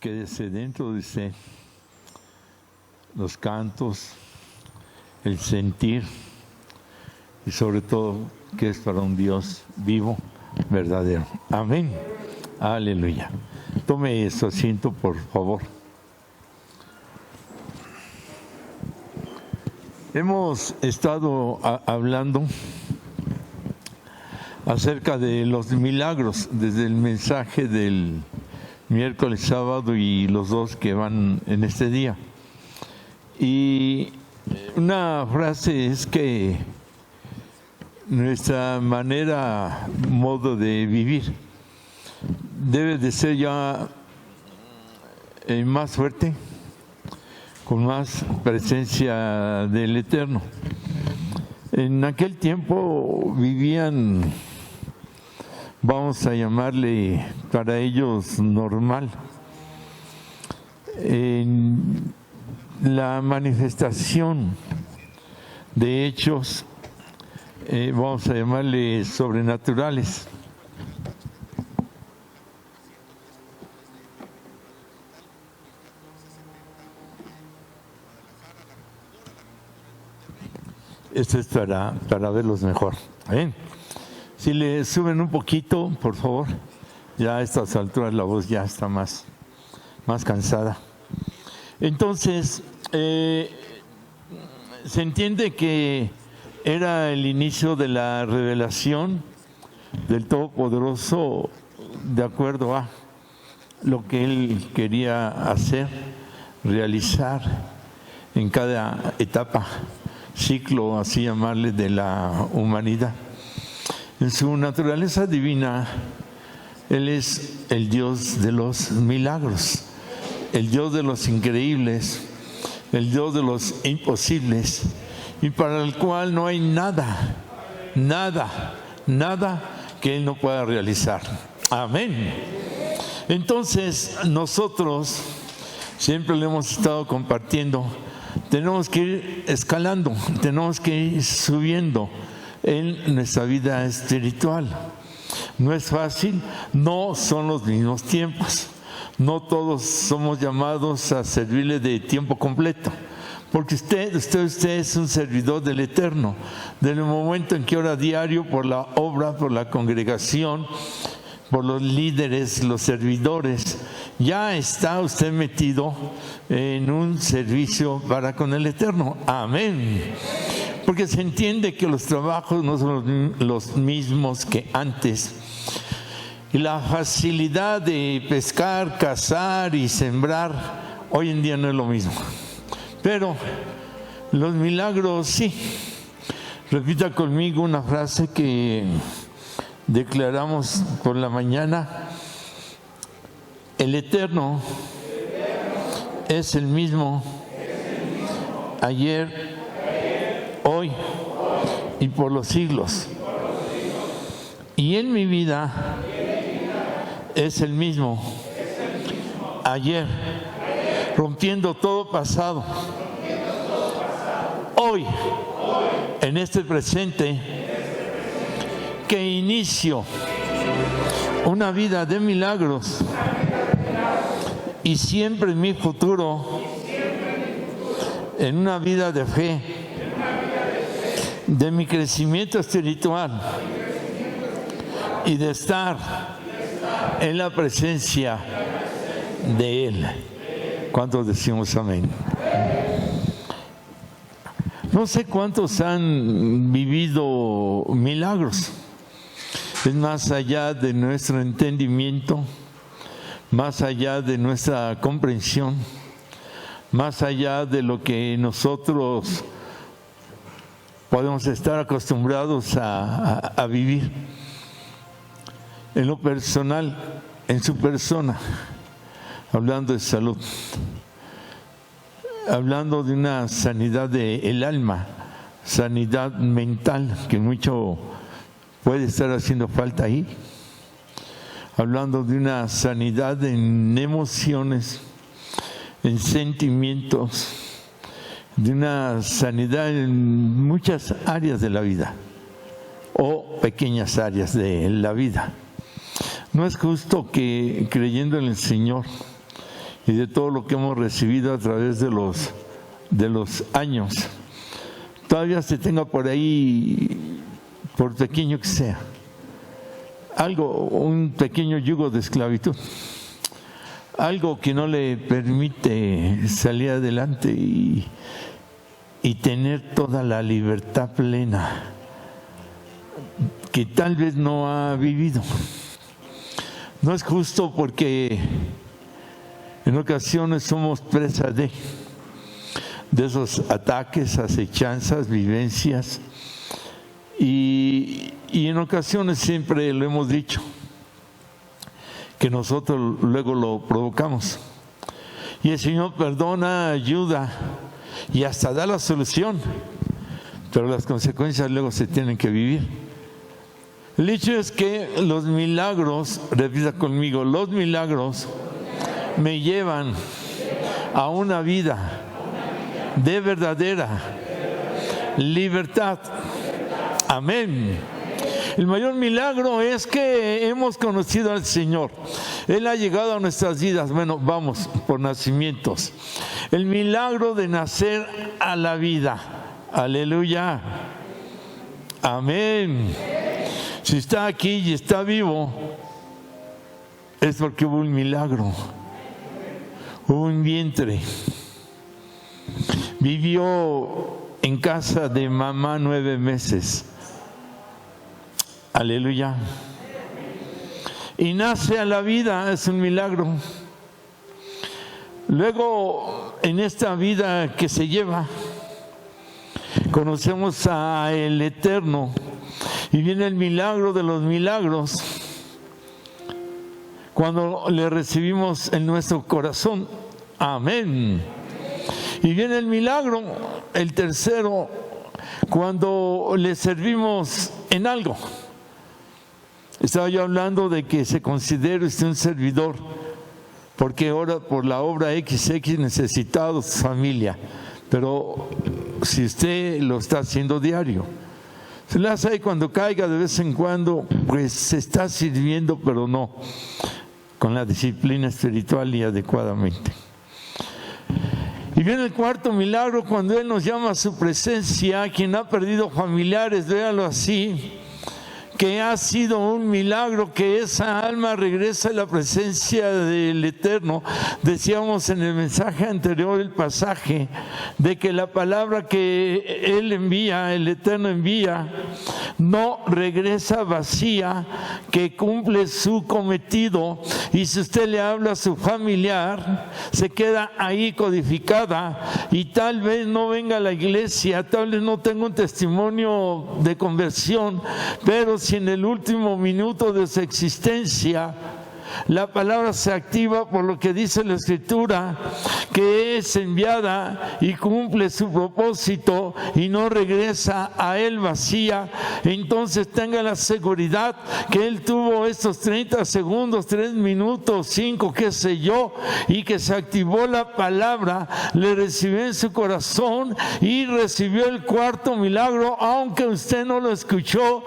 quédese dentro de usted los cantos, el sentir y sobre todo que es para un Dios vivo, verdadero. Amén. Aleluya. Tome su asiento, por favor. Hemos estado hablando acerca de los milagros desde el mensaje del miércoles, sábado y los dos que van en este día. Y una frase es que nuestra manera, modo de vivir, debe de ser ya más fuerte, con más presencia del Eterno. En aquel tiempo vivían, vamos a llamarle para ellos normal, en la manifestación de hechos, vamos a llamarle sobrenaturales. Esto es para verlos mejor. Si le suben un poquito, por favor, ya a estas alturas la voz ya está más cansada. Entonces, se entiende que era el inicio de la revelación del Todopoderoso de acuerdo a lo que Él quería hacer, realizar en cada etapa, ciclo, así llamarle, de la humanidad. En su naturaleza divina, Él es el Dios de los milagros, el Dios de los increíbles, el Dios de los imposibles, y para el cual no hay nada que Él no pueda realizar. Amén. Entonces, nosotros siempre le hemos estado compartiendo, tenemos que ir escalando, tenemos que ir subiendo en nuestra vida espiritual. No es fácil, no son los mismos tiempos, no todos somos llamados a servirle de tiempo completo, porque usted es un servidor del Eterno. Desde el momento en que ora diario por la obra, por la congregación, por los líderes, los servidores, ya está usted metido en un servicio para con el Eterno. Amén. Porque se entiende que los trabajos no son los mismos que antes. Y la facilidad de pescar, cazar y sembrar hoy en día no es lo mismo. Pero los milagros sí. Repita conmigo una frase que declaramos por la mañana: el Eterno es el mismo ayer, hoy y por los siglos. Y en mi vida es el mismo ayer, rompiendo todo pasado, hoy, en este presente, que inicio una vida de milagros y siempre en mi futuro en una vida de fe, de mi crecimiento espiritual y de estar en la presencia de Él. ¿Cuántos decimos amén? No sé cuántos han vivido milagros. Es más allá de nuestro entendimiento, más allá de nuestra comprensión, más allá de lo que nosotros podemos estar acostumbrados a vivir. En lo personal, en su persona, hablando de salud, hablando de una sanidad del alma, sanidad mental, que mucho puede estar haciendo falta ahí, hablando de una sanidad en emociones, en sentimientos, de una sanidad en muchas áreas de la vida o pequeñas áreas de la vida. No es justo que creyendo en el Señor y de todo lo que hemos recibido a través de los años, todavía se tenga por ahí, por pequeño que sea, un pequeño yugo de esclavitud, algo que no le permite salir adelante y tener toda la libertad plena que tal vez no ha vivido. No es justo, porque en ocasiones somos presa de esos ataques, acechanzas, vivencias, y en ocasiones, siempre lo hemos dicho, que nosotros luego lo provocamos. Y el Señor perdona, ayuda y hasta da la solución, pero las consecuencias luego se tienen que vivir. El hecho es que los milagros, repita conmigo, los milagros me llevan a una vida de verdadera libertad. Amén. El mayor milagro es que hemos conocido al Señor. Él ha llegado a nuestras vidas. Bueno, vamos por nacimientos. El milagro de nacer a la vida. Aleluya. Amén. Si está aquí y está vivo, es porque hubo un milagro. Hubo un vientre. Vivió en casa de mamá 9 meses. Aleluya. Y nace a la vida, es un milagro. Luego, en esta vida que se lleva, conocemos a el Eterno, y viene el milagro de los milagros cuando le recibimos en nuestro corazón. Amén. Y viene el milagro, el tercero, cuando le servimos en algo. Estaba yo hablando de que se considere usted un servidor, porque ahora por la obra XX necesitado su familia, pero si usted lo está haciendo diario, se le hace ahí cuando caiga de vez en cuando, pues se está sirviendo, pero no con la disciplina espiritual y adecuadamente. Y viene el cuarto milagro, cuando Él nos llama a su presencia. Quien ha perdido familiares, véalo así, que ha sido un milagro que esa alma regresa a la presencia del Eterno. Decíamos en el mensaje anterior, el pasaje, de que la palabra que Él envía, el Eterno envía, no regresa vacía, que cumple su cometido. Y si usted le habla a su familiar, se queda ahí codificada, y tal vez no venga a la iglesia, tal vez no tenga un testimonio de conversión, pero si en el último minuto de su existencia la palabra se activa, por lo que dice la Escritura, que es enviada y cumple su propósito y no regresa a Él vacía, entonces tenga la seguridad que Él tuvo estos 30 segundos, 3 minutos, 5, qué sé yo, y que se activó la palabra, le recibió en su corazón y recibió el cuarto milagro. Aunque usted no lo escuchó,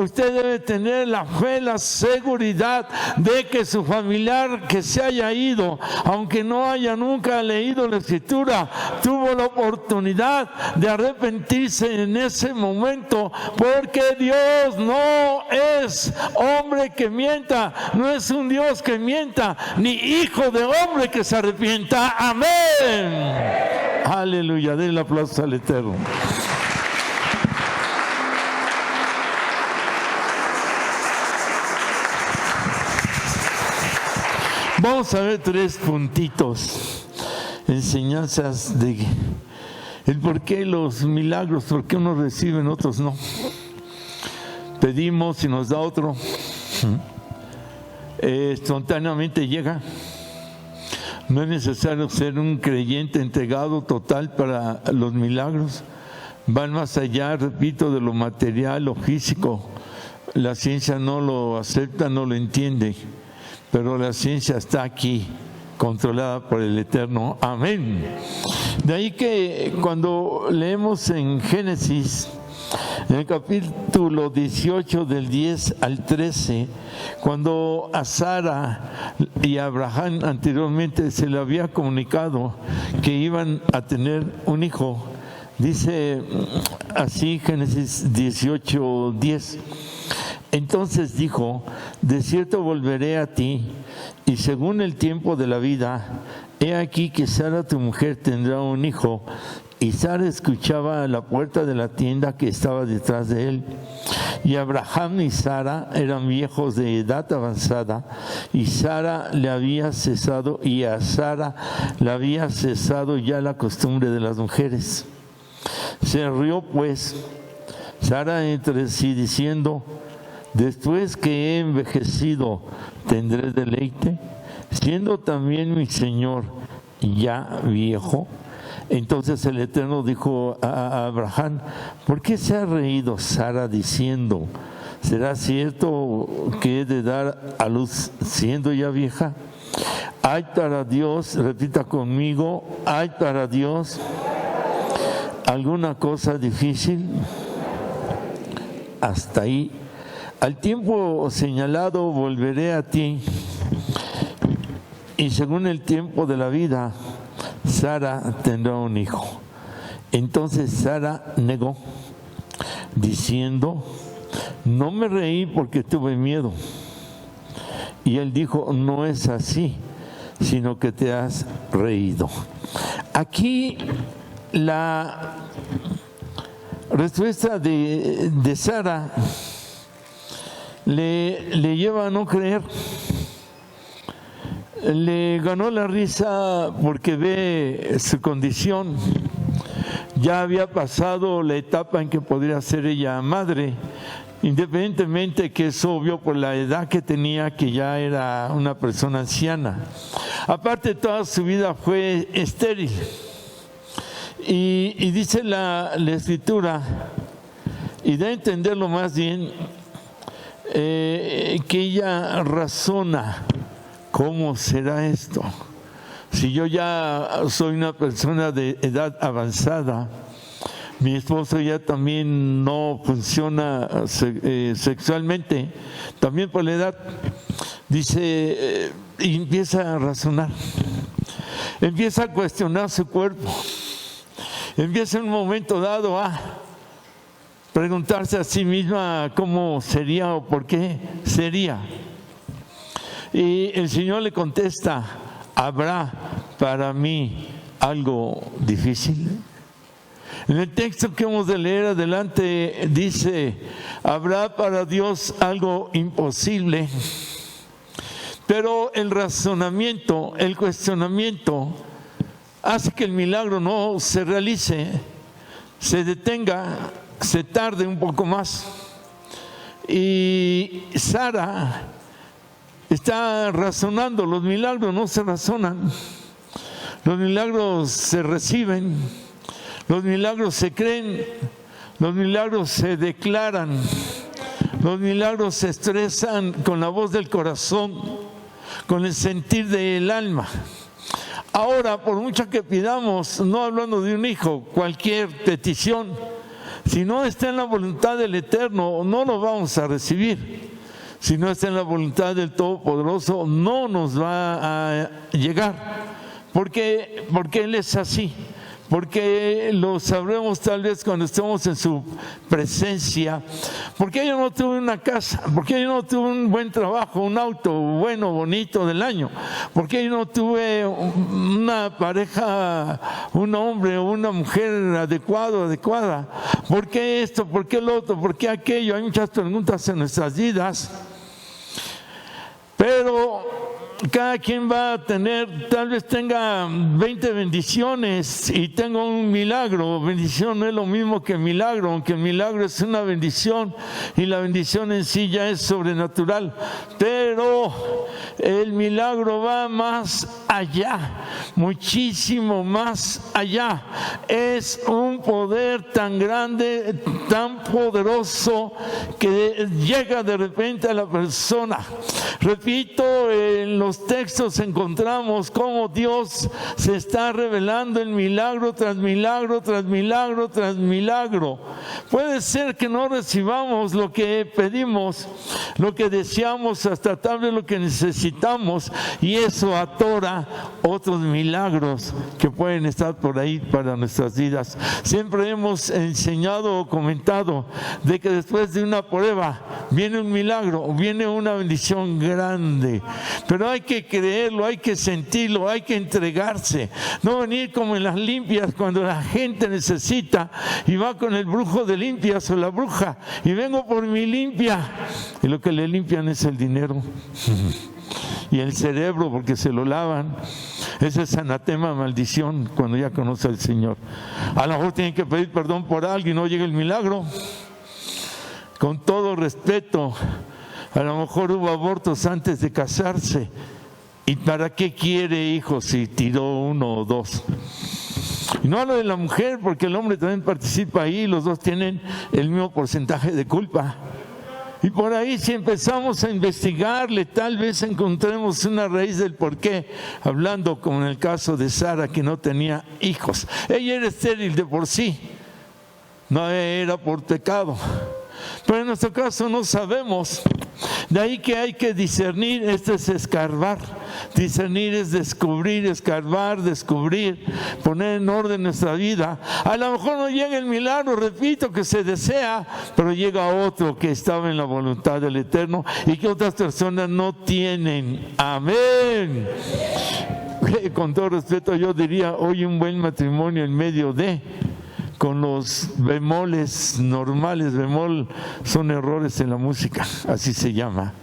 usted debe tener la fe, la seguridad de que su familiar que se haya ido, aunque no haya nunca leído la Escritura, tuvo la oportunidad de arrepentirse en ese momento, porque Dios no es hombre que mienta, no es un Dios que mienta, ni hijo de hombre que se arrepienta. Amén. Aleluya. Den el aplauso al Eterno. Vamos a ver 3 puntitos, enseñanzas de el por qué los milagros, por qué unos reciben, otros no. Pedimos y nos da otro. Espontáneamente llega. No es necesario ser un creyente entregado total para los milagros. Van más allá, repito, de lo material, lo físico. La ciencia no lo acepta, no lo entiende. Pero la ciencia está aquí, controlada por el Eterno. Amén. De ahí que cuando leemos en Génesis, en el capítulo 18 del 10 al 13, cuando a Sara y a Abraham anteriormente se le había comunicado que iban a tener un hijo. Dice así Génesis 18, 10. Entonces dijo: de cierto volveré a ti, y según el tiempo de la vida, he aquí que Sara tu mujer tendrá un hijo. Y Sara escuchaba a la puerta de la tienda que estaba detrás de él. Y Abraham y Sara eran viejos de edad avanzada, y Sara le había cesado, y a Sara le había cesado ya la costumbre de las mujeres. Se rió pues Sara entre sí diciendo: después que he envejecido, ¿tendré deleite? Siendo también mi Señor ya viejo. Entonces el Eterno dijo a Abraham: ¿por qué se ha reído Sara diciendo: ¿será cierto que he de dar a luz siendo ya vieja? ¿Hay para Dios, repita conmigo, hay para Dios alguna cosa difícil? Hasta ahí. Al tiempo señalado volveré a ti, y según el tiempo de la vida, Sara tendrá un hijo. Entonces Sara negó, diciendo: no me reí porque tuve miedo. Y él dijo: no es así, sino que te has reído. Aquí la respuesta de Sara le lleva a no creer. Le ganó la risa porque ve su condición. Ya había pasado la etapa en que podría ser ella madre, independientemente que es obvio por la edad que tenía, que ya era una persona anciana. Aparte, toda su vida fue estéril. Y dice la Escritura, y da a entenderlo más bien, que ella razona: ¿cómo será esto? Si yo ya soy una persona de edad avanzada, mi esposo ya también no funciona sexualmente, también por la edad. Dice, y empieza a razonar, empieza a cuestionar su cuerpo, empieza en un momento dado a preguntarse a sí misma cómo sería o por qué sería. Y el Señor le contesta: ¿habrá para mí algo difícil? En el texto que hemos de leer adelante dice: ¿habrá para Dios algo imposible? Pero el razonamiento, el cuestionamiento hace que el milagro no se realice, se detenga, se tarde un poco más. Y Sara está razonando. Los milagros no se razonan, los milagros se reciben, los milagros se creen, los milagros se declaran, los milagros se expresan con la voz del corazón, con el sentir del alma. Ahora, por mucho que pidamos, no hablando de un hijo, cualquier petición, si no está en la voluntad del Eterno, no lo vamos a recibir. Si no está en la voluntad del Todopoderoso, no nos va a llegar. Porque Él es así. Porque lo sabremos tal vez cuando estemos en su presencia. Porque yo no tuve una casa, porque yo no tuve un buen trabajo, un auto bueno, bonito del año, porque yo no tuve una pareja, un hombre o una mujer adecuada. ¿Por qué esto? ¿Por qué lo otro? ¿Por qué aquello? Hay muchas preguntas en nuestras vidas. Pero cada quien va a tener, tal vez tenga 20 bendiciones y tenga un milagro. Bendición no es lo mismo que milagro, aunque el milagro es una bendición y la bendición en sí ya es sobrenatural. Pero el milagro va más allá, muchísimo más allá. Es un poder tan grande, tan poderoso, que llega de repente a la persona. Repito, en los los textos encontramos cómo Dios se está revelando en milagro tras milagro, tras milagro, tras milagro. Puede ser que no recibamos lo que pedimos, lo que deseamos, hasta tal vez lo que necesitamos, y eso atora otros milagros que pueden estar por ahí para nuestras vidas. Siempre hemos enseñado o comentado de que después de una prueba viene un milagro, viene una bendición grande, pero hay que creerlo, hay que sentirlo, hay que entregarse, no venir como en las limpias cuando la gente necesita y va con el brujo de limpias o la bruja y vengo por mi limpia, y lo que le limpian es el dinero y el cerebro porque se lo lavan. Ese es anatema, maldición, cuando ya conoce al Señor. A lo mejor tienen que pedir perdón por algo y no llega el milagro. Con todo respeto, a lo mejor hubo abortos antes de casarse. ¿Y para qué quiere hijos si tiró uno o dos? Y no hablo de la mujer, porque el hombre también participa ahí, los dos tienen el mismo porcentaje de culpa. Y por ahí, si empezamos a investigarle, tal vez encontremos una raíz del por qué, hablando como en el caso de Sara, que no tenía hijos. Ella era estéril de por sí, no era por pecado. Pero en nuestro caso no sabemos. De ahí que hay que discernir, esto es escarbar. Discernir es descubrir, escarbar, descubrir, poner en orden nuestra vida. A lo mejor no llega el milagro, repito, que se desea, pero llega otro que estaba en la voluntad del Eterno y que otras personas no tienen. Amén. Con todo respeto, yo diría, hoy un buen matrimonio en medio de, con los bemoles normales. Bemol son errores en la música, así se llama.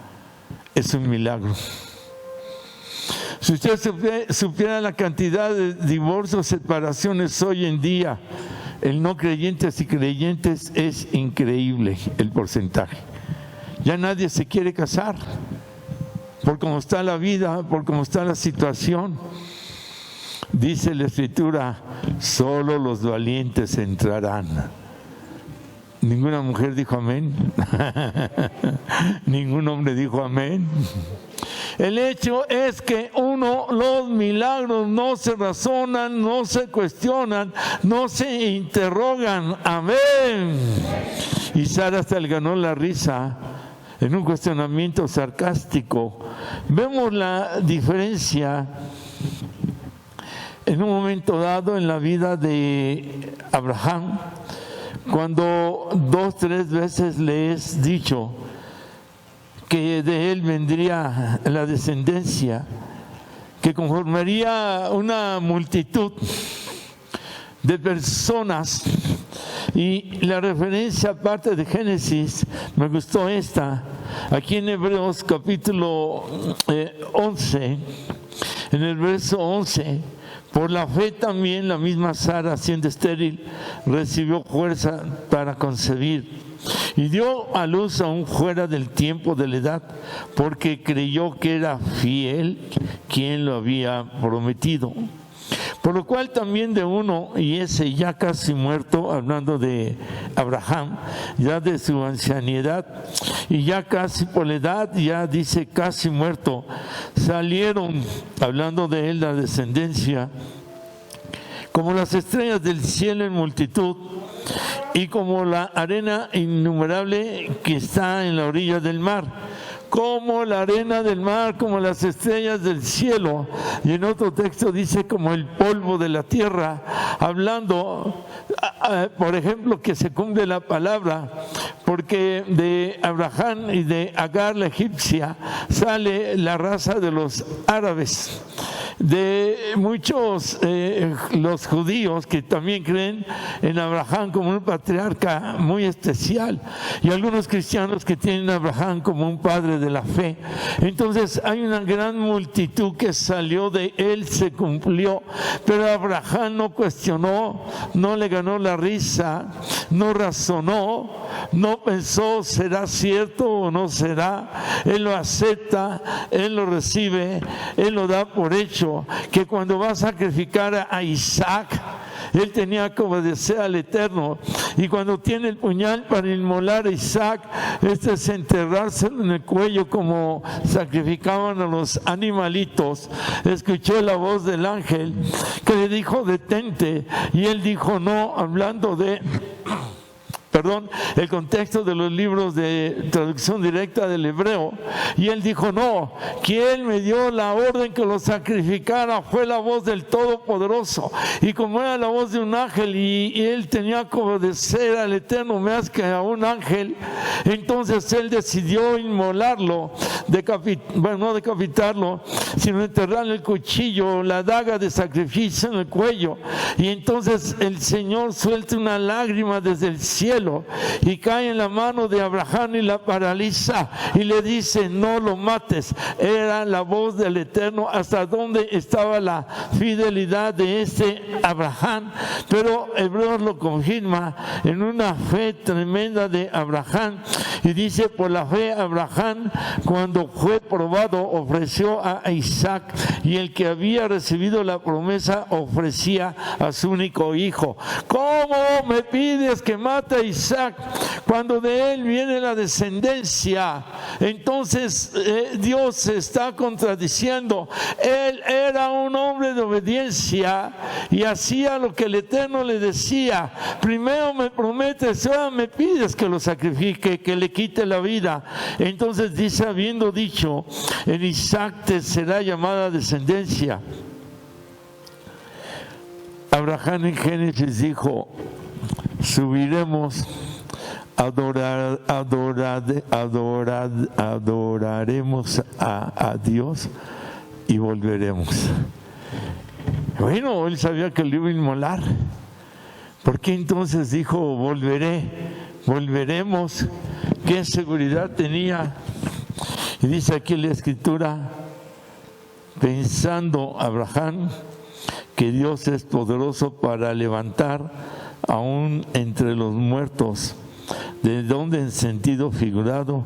Es un milagro. Si usted supiera la cantidad de divorcios, separaciones hoy en día, el no creyentes y creyentes, es increíble el porcentaje. Ya nadie se quiere casar por cómo está la vida, por cómo está la situación. Dice la Escritura, solo los valientes entrarán. Ninguna mujer dijo amén. Ningún hombre dijo amén. El hecho es que los milagros no se razonan, no se cuestionan, no se interrogan. Amén. Y Sara hasta le ganó la risa en un cuestionamiento sarcástico. Vemos la diferencia en un momento dado en la vida de Abraham, cuando 2, 3 veces le es dicho que de él vendría la descendencia, que conformaría una multitud de personas. Y la referencia aparte de Génesis, me gustó esta, aquí en Hebreos capítulo 11, en el verso 11, por la fe también la misma Sara, siendo estéril, recibió fuerza para concebir y dio a luz aún fuera del tiempo de la edad, porque creyó que era fiel quien lo había prometido. Por lo cual también de uno, y ese ya casi muerto, hablando de Abraham, ya de su ancianidad, y ya casi por la edad, ya dice casi muerto, salieron, hablando de él, la descendencia, como las estrellas del cielo en multitud, y como la arena innumerable que está en la orilla del mar. Como la arena del mar, como las estrellas del cielo. Y en otro texto dice como el polvo de la tierra, hablando, por ejemplo, que se cumple la palabra, porque de Abraham y de Agar la egipcia sale la raza de los árabes. De muchos los judíos que también creen en Abraham como un patriarca muy especial, y algunos cristianos que tienen a Abraham como un padre de la fe. Entonces hay una gran multitud que salió de él, se cumplió, pero Abraham no cuestionó, no le ganó la risa, no razonó, no pensó será cierto o no será. Él lo acepta, él lo recibe, él lo da por hecho, que cuando va a sacrificar a Isaac, Él tenía que obedecer al Eterno. Y cuando tiene el puñal para inmolar a Isaac, este es enterrárselo en el cuello como sacrificaban a los animalitos. Escuchó la voz del ángel que le dijo: detente. Y él dijo no, hablando de... el contexto de los libros de traducción directa del hebreo. Y él dijo: no, quien me dio la orden que lo sacrificara fue la voz del Todopoderoso. Y como era la voz de un ángel y él tenía que obedecer al Eterno más que a un ángel, entonces él decidió inmolarlo, no decapitarlo, sino enterrarle el cuchillo, la daga de sacrificio en el cuello. Y entonces el Señor suelta una lágrima desde el cielo y cae en la mano de Abraham y la paraliza y le dice: no lo mates. Era la voz del Eterno. Hasta dónde estaba la fidelidad de este Abraham, pero Hebreos lo confirma en una fe tremenda de Abraham y dice: por la fe Abraham, cuando fue probado, ofreció a Isaac, y el que había recibido la promesa ofrecía a su único hijo. ¿Cómo me pides que mate a Isaac cuando de él viene la descendencia? Entonces Dios se está contradiciendo. Él era un hombre de obediencia y hacía lo que el Eterno le decía. Primero me prometes, ahora me pides que lo sacrifique, que le quite la vida. Entonces dice: habiendo dicho, en Isaac te será llamada descendencia. Abraham en Génesis dijo: subiremos, adoraremos a Dios y volveremos. Bueno, él sabía que lo iba a inmolar. ¿Por qué entonces dijo volveremos? ¿Qué seguridad tenía? Y dice aquí la Escritura: pensando Abraham que Dios es poderoso para levantar aún entre los muertos, de donde en sentido figurado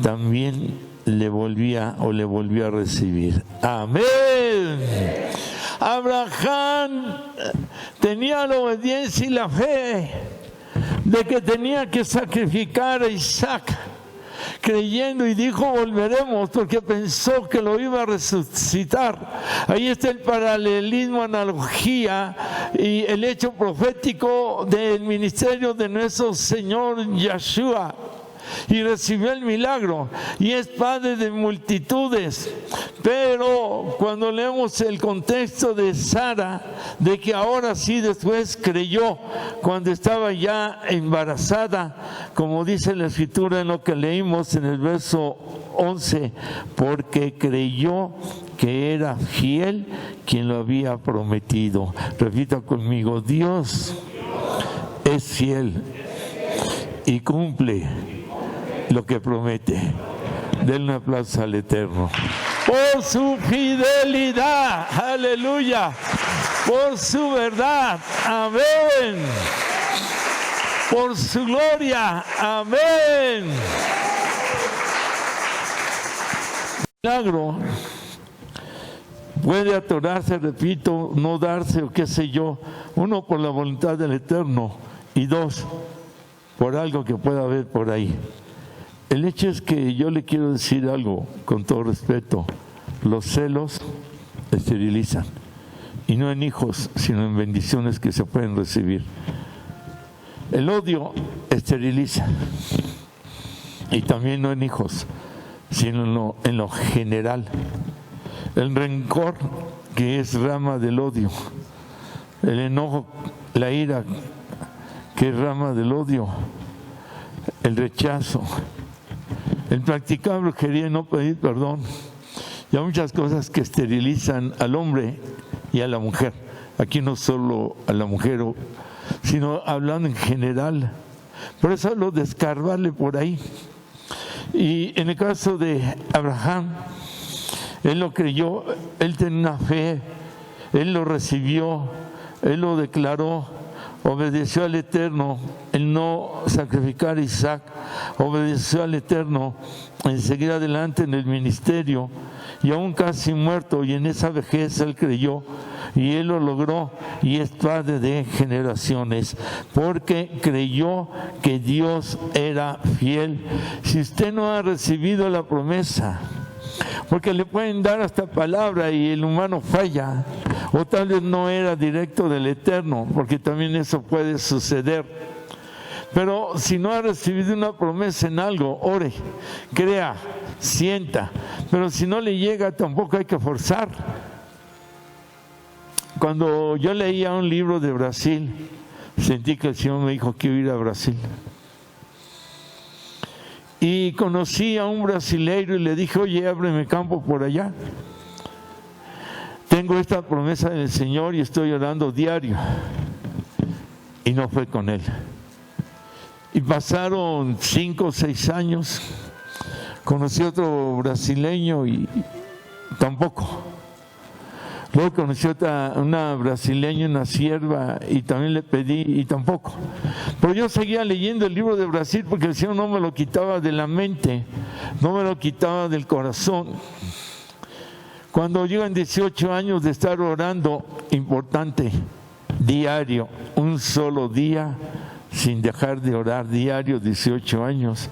también le volvía a recibir. Amén. Abraham tenía la obediencia y la fe de que tenía que sacrificar a Isaac, creyendo, y dijo: volveremos, porque pensó que lo iba a resucitar. Ahí está el paralelismo, analogía y el hecho profético del ministerio de nuestro Señor Yeshua. Y recibió el milagro y es padre de multitudes. Pero cuando leemos el contexto de Sara, de que ahora sí después creyó cuando estaba ya embarazada, como dice la Escritura en lo que leímos en el verso 11, porque creyó que era fiel quien lo había prometido. Repita conmigo: Dios es fiel y cumple lo que promete. Denle un aplauso al Eterno por su fidelidad, aleluya, por su verdad, amén, por su gloria, amén. Milagro puede atorarse, repito, no darse o qué sé yo. Uno, por la voluntad del Eterno, y dos, por algo que pueda haber por ahí. El hecho es que yo le quiero decir algo con todo respeto: los celos esterilizan, y no en hijos, sino en bendiciones que se pueden recibir. El odio esteriliza, y también no en hijos, sino en lo general. El rencor, que es rama del odio; el enojo, la ira, que es rama del odio; el rechazo, el practicar brujería y no pedir perdón. Y hay muchas cosas que esterilizan al hombre y a la mujer. Aquí no solo a la mujer, sino hablando en general. Por eso lo de escarbarle por ahí. Y en el caso de Abraham, él lo creyó, él tenía una fe, él lo recibió, él lo declaró, obedeció al Eterno en no sacrificar a Isaac, obedeció al Eterno en seguir adelante en el ministerio, y aún casi muerto, y en esa vejez él creyó, y él lo logró, y es padre de generaciones, porque creyó que Dios era fiel. Si usted no ha recibido la promesa, porque le pueden dar hasta palabra y el humano falla, o tal vez no era directo del Eterno, porque también eso puede suceder. Pero si no ha recibido una promesa en algo, ore, crea, sienta, pero si no le llega tampoco hay que forzar. Cuando yo leía un libro de Brasil, sentí que el Señor me dijo que iba a ir a Brasil. Y conocí a un brasileiro y le dije, oye, ábreme campo por allá. Tengo esta promesa del Señor y estoy orando diario. Y no fue con él. Y pasaron 5 o 6 años. Conocí a otro brasileño y tampoco. Luego conocí a una brasileña, una sierva, y también le pedí y tampoco. Pero yo seguía leyendo el libro de Brasil porque el Señor no me lo quitaba de la mente, no me lo quitaba del corazón. Cuando llegan 18 años de estar orando, importante, diario, un solo día, sin dejar de orar diario, 18 años.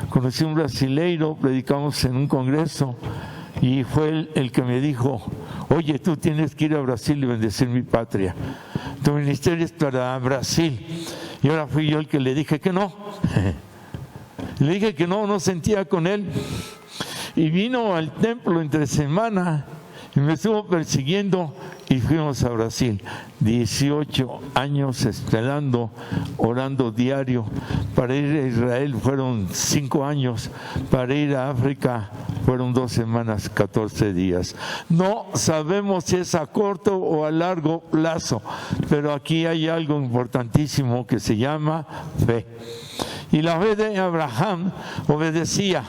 Conocí a un brasileiro, predicamos en un congreso, y fue él el que me dijo, oye, tú tienes que ir a Brasil y bendecir mi patria. Tu ministerio es para Brasil. Y ahora fui yo el que le dije que no. Le dije que no sentía con él. Y vino al templo entre semana y me estuvo persiguiendo y fuimos a Brasil. 18 años esperando, orando diario. Para ir a Israel fueron 5 años. Para ir a África fueron 2 semanas, 14 días. No sabemos si es a corto o a largo plazo, pero aquí hay algo importantísimo que se llama fe. Y la fe de Abraham obedecía,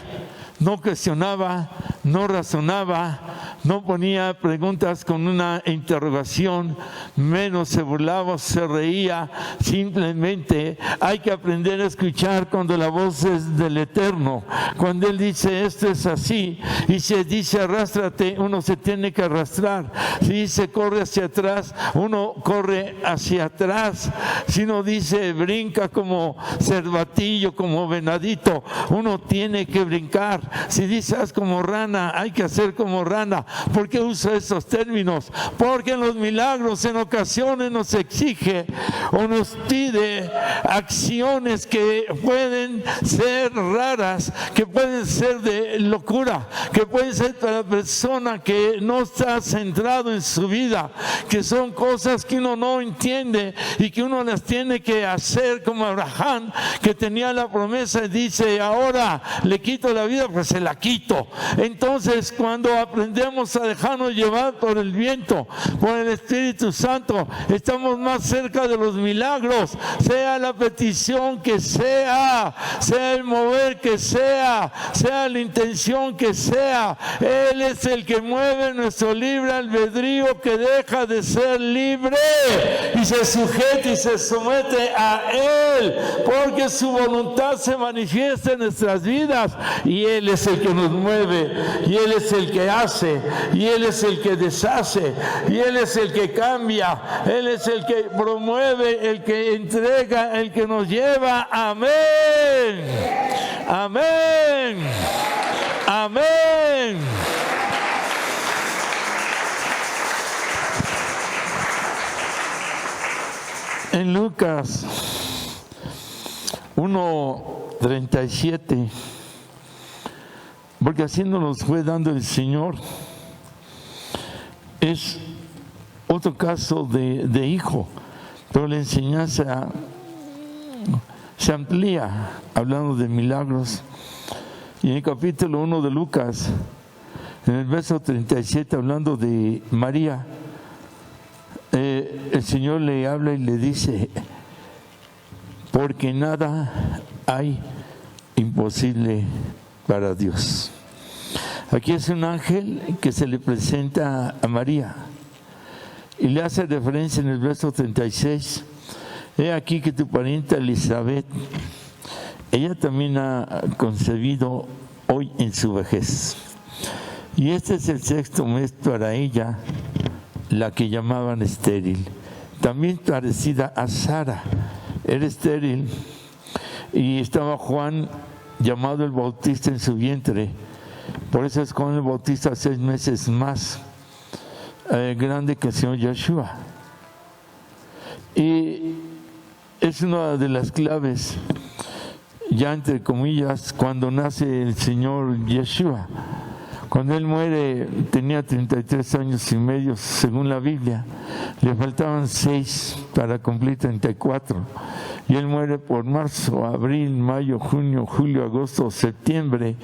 no cuestionaba, no razonaba, no ponía preguntas con una interrogación, menos se burlaba o se reía. Simplemente hay que aprender a escuchar cuando la voz es del Eterno. Cuando Él dice esto es así, y si dice arrástrate, uno se tiene que arrastrar. Si dice corre hacia atrás, uno corre hacia atrás. Si no dice brinca como cervatillo, como venadito, uno tiene que brincar. Si dice haz como rana, hay que hacer como rana. ¿Por qué uso esos términos? Porque en los milagros en ocasiones nos exige o nos pide acciones que pueden ser raras, que pueden ser de locura, que pueden ser para la persona que no está centrado en su vida, que son cosas que uno no entiende y que uno las tiene que hacer como Abraham, que tenía la promesa y dice, ahora le quito la vida, pues se la quito. Entonces, cuando aprendemos a dejarnos llevar por el viento, por el Espíritu Santo, estamos más cerca de los milagros, sea la petición que sea el mover que sea la intención que sea. Él es el que mueve nuestro libre albedrío, que deja de ser libre y se sujeta y se somete a Él, porque su voluntad se manifiesta en nuestras vidas y Él es el que nos mueve, y Él es el que hace, y Él es el que deshace, y Él es el que cambia, Él es el que promueve, el que entrega, el que nos lleva. Amén, amén, amén. En Lucas 1:37, porque así nos los fue dando el Señor, es otro caso de hijo, pero la enseñanza se amplía hablando de milagros. Y en el capítulo 1 de Lucas, en el verso 37, hablando de María, el Señor le habla y le dice, porque nada hay imposible para Dios. Aquí es un ángel que se le presenta a María y le hace referencia en el verso 36. He aquí que tu parienta Elizabeth, ella también ha concebido hoy en su vejez. Y este es el 6º mes para ella, la que llamaban estéril, también parecida a Sara, era estéril, y estaba Juan llamado el Bautista en su vientre. Por eso es Juan el Bautista 6 meses más grande que el Señor Yeshua. Y es una de las claves, ya entre comillas, cuando nace el Señor Yeshua. Cuando Él muere tenía 33 años y medio, según la Biblia. Le faltaban 6 para cumplir 34. Y Él muere por marzo, abril, mayo, junio, julio, agosto, septiembre.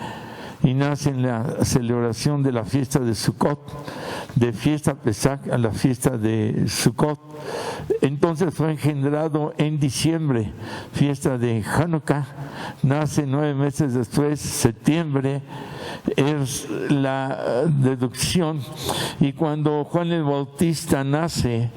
Y nace en la celebración de la fiesta de Sukkot, de fiesta Pesach a la fiesta de Sukkot. Entonces fue engendrado en diciembre, fiesta de Hanukkah. Nace 9 meses después, septiembre, es la deducción. Y cuando Juan el Bautista nace,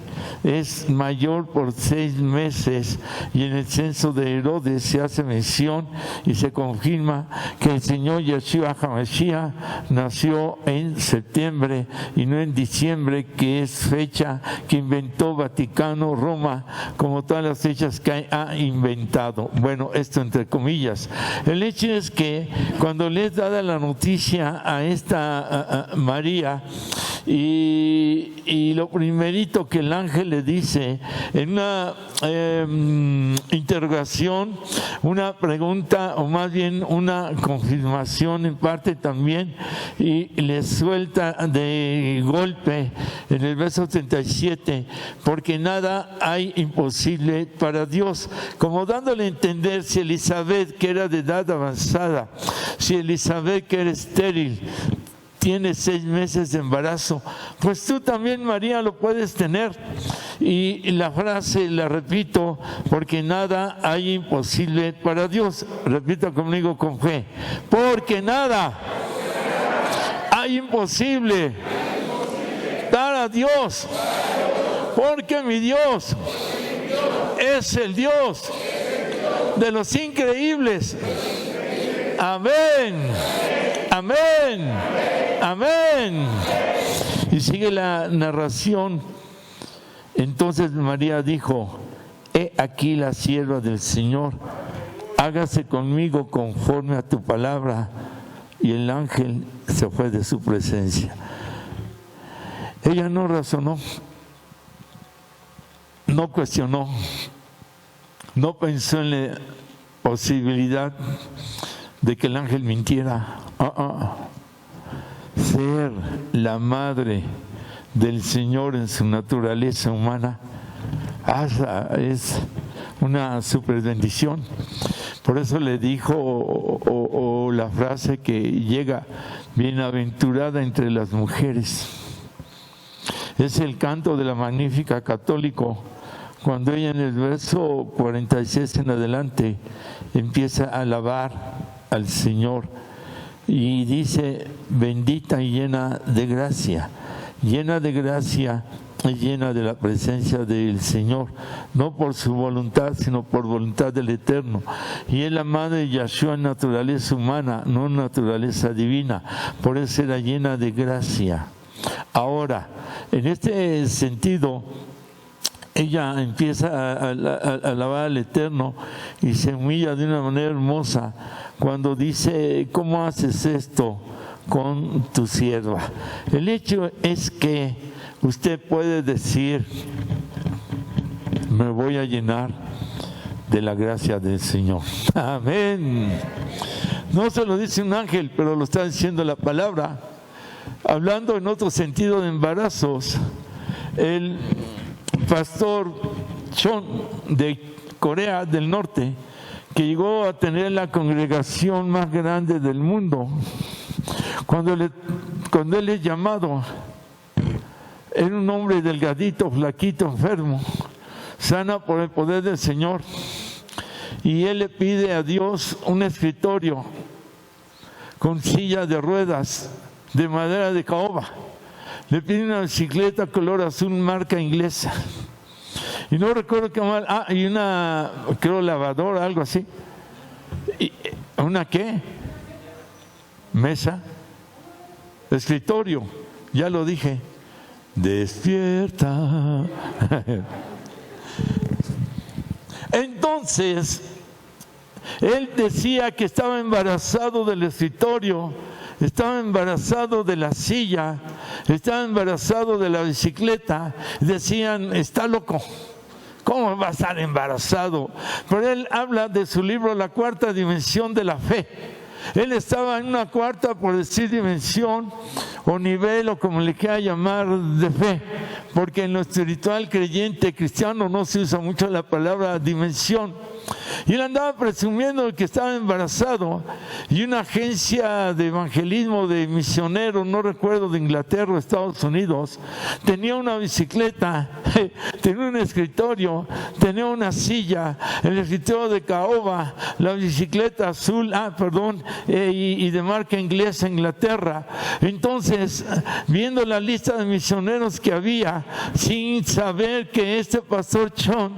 es mayor por 6 meses, y en el censo de Herodes se hace mención y se confirma que el Señor Yeshua HaMashiach nació en septiembre y no en diciembre, que es fecha que inventó Vaticano, Roma, como todas las fechas que ha inventado. Bueno, esto entre comillas. El hecho es que cuando le es dada la noticia a esta María, y lo primerito que el ángel le dice en una interrogación, una pregunta, o más bien una confirmación en parte también, y le suelta de golpe en el verso 37, porque nada hay imposible para Dios, como dándole a entender, si Elizabeth, que era de edad avanzada, si Elizabeth, que era estéril, tiene 6 meses de embarazo, pues tú también, María, lo puedes tener. Y la frase la repito, porque nada hay imposible para Dios. Repita conmigo con fe: porque nada hay imposible para Dios, porque mi Dios es el Dios de los increíbles. Amén, amén, amén. Y sigue la narración. Entonces María dijo: he aquí la sierva del Señor, hágase conmigo conforme a tu palabra. Y el ángel se fue de su presencia. Ella no razonó, no cuestionó, no pensó en la posibilidad de que el ángel mintiera. Ser la madre del Señor en su naturaleza humana es una super bendición. Por eso le dijo o la frase que llega: bienaventurada entre las mujeres. Es el canto de la Magnífica católico, cuando ella en el verso 46 en adelante empieza a alabar al Señor y dice: bendita y llena de gracia y llena de la presencia del Señor, no por su voluntad, sino por voluntad del Eterno. Y es la madre de Yahshua, naturaleza humana, no naturaleza divina, por eso era llena de gracia. Ahora, en este sentido, ella empieza a alabar al Eterno y se humilla de una manera hermosa cuando dice: ¿cómo haces esto con tu sierva? El hecho es que usted puede decir: me voy a llenar de la gracia del Señor. Amén. No se lo dice un ángel, pero lo está diciendo la palabra. Hablando en otro sentido de embarazos, el pastor Chon de Corea del Norte, que llegó a tener la congregación más grande del mundo, cuando él es llamado, era un hombre delgadito, flaquito, enfermo, sana por el poder del Señor, y él le pide a Dios un escritorio con silla de ruedas de madera de caoba. Le pide una bicicleta color azul, marca inglesa, y no recuerdo qué mal, y una, creo, lavadora, algo así. ¿Y una qué? Mesa. escritorio, ya lo dije, despierta. Entonces, él decía que estaba embarazado del escritorio, estaba embarazado de la silla, estaba embarazado de la bicicleta. Decían, está loco, ¿cómo va a estar embarazado? Pero él habla de su libro La Cuarta Dimensión de la Fe. Él estaba en una cuarta, por decir, dimensión o nivel, o como le quiera llamar, de fe, porque en lo espiritual creyente cristiano no se usa mucho la palabra dimensión. Y él andaba presumiendo de que estaba embarazado, y una agencia de evangelismo de misioneros, no recuerdo, de Inglaterra o Estados Unidos, tenía una bicicleta, tenía un escritorio, tenía una silla, el escritorio de caoba, la bicicleta azul, y de marca inglesa, Inglaterra. Entonces, viendo la lista de misioneros que había, sin saber que este pastor John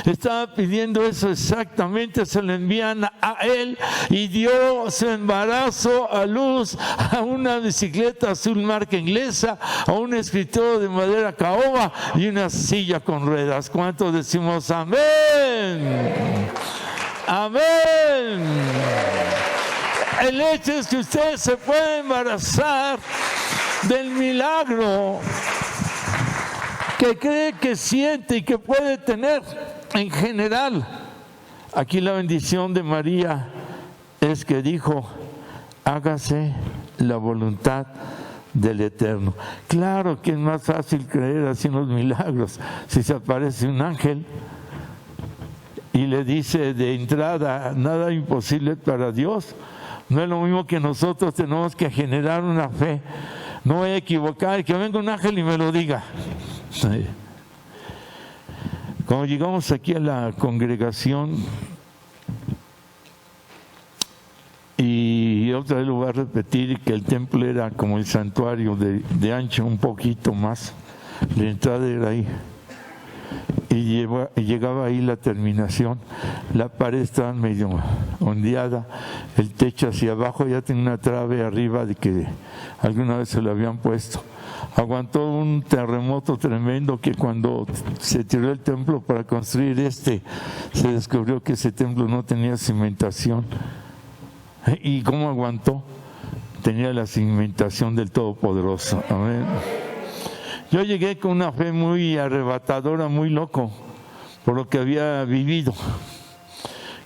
estaba pidiendo eso exactamente, se lo envían a él, y dio su embarazo a luz a una bicicleta azul marca inglesa, a un escritorio de madera caoba y una silla con ruedas. ¿Cuántos decimos amén? Amén. El hecho es que usted se puede embarazar del milagro que cree, que siente y que puede tener en general. Aquí la bendición de María es que dijo, hágase la voluntad del Eterno. Claro que es más fácil creer así en los milagros. Si se aparece un ángel y le dice de entrada, nada imposible para Dios, no es lo mismo que nosotros tenemos que generar una fe. No voy a equivocar, que venga un ángel y me lo diga. Cuando llegamos aquí a la congregación, y otra vez lo voy a repetir, que el templo era como el santuario de ancho, un poquito más, la entrada era ahí, y llegaba ahí la terminación, la pared estaba medio ondeada, el techo hacia abajo ya tenía una trave arriba de que alguna vez se lo habían puesto. Aguantó un terremoto tremendo que cuando se tiró el templo para construir se descubrió que ese templo no tenía cimentación. ¿Y cómo aguantó? Tenía la cimentación del Todopoderoso. Amén. Yo llegué con una fe muy arrebatadora, muy loco, por lo que había vivido.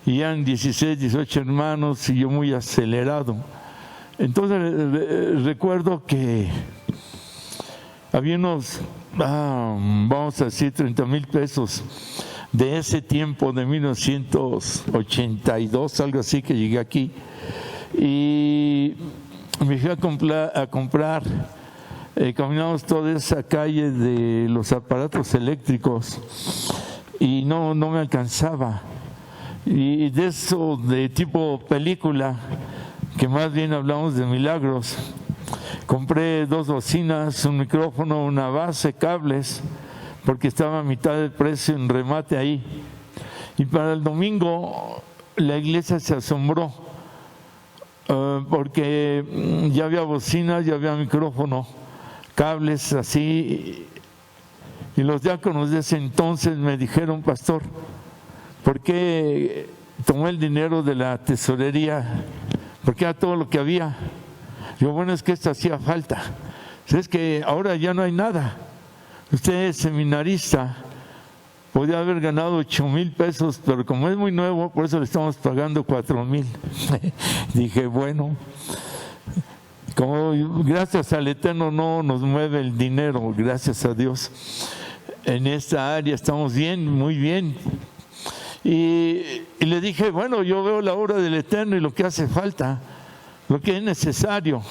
Y eran 16, 18 hermanos y yo muy acelerado. Entonces recuerdo que había unos, vamos a decir, 30,000 pesos de ese tiempo, de 1982, algo así, que llegué aquí. Y me fui a comprar, caminamos toda esa calle de los aparatos eléctricos y no me alcanzaba. Y de eso, de tipo película, que más bien hablamos de milagros, compré 2 bocinas, un micrófono, una base, cables, porque estaba a mitad del precio en remate ahí. Y para el domingo la iglesia se asombró, porque ya había bocinas, ya había micrófono, cables así. Y los diáconos de ese entonces me dijeron, pastor, ¿por qué tomó el dinero de la tesorería? Porque era todo lo que había. Digo, bueno, es que esto hacía falta. Es que ahora ya no hay nada. Usted es seminarista, podía haber ganado 8,000 pesos, pero como es muy nuevo, por eso le estamos pagando 4,000. Dije, bueno, como gracias al Eterno no nos mueve el dinero, gracias a Dios. En esta área estamos bien, muy bien. Y le dije, bueno, yo veo la obra del Eterno y lo que hace falta, lo que es necesario.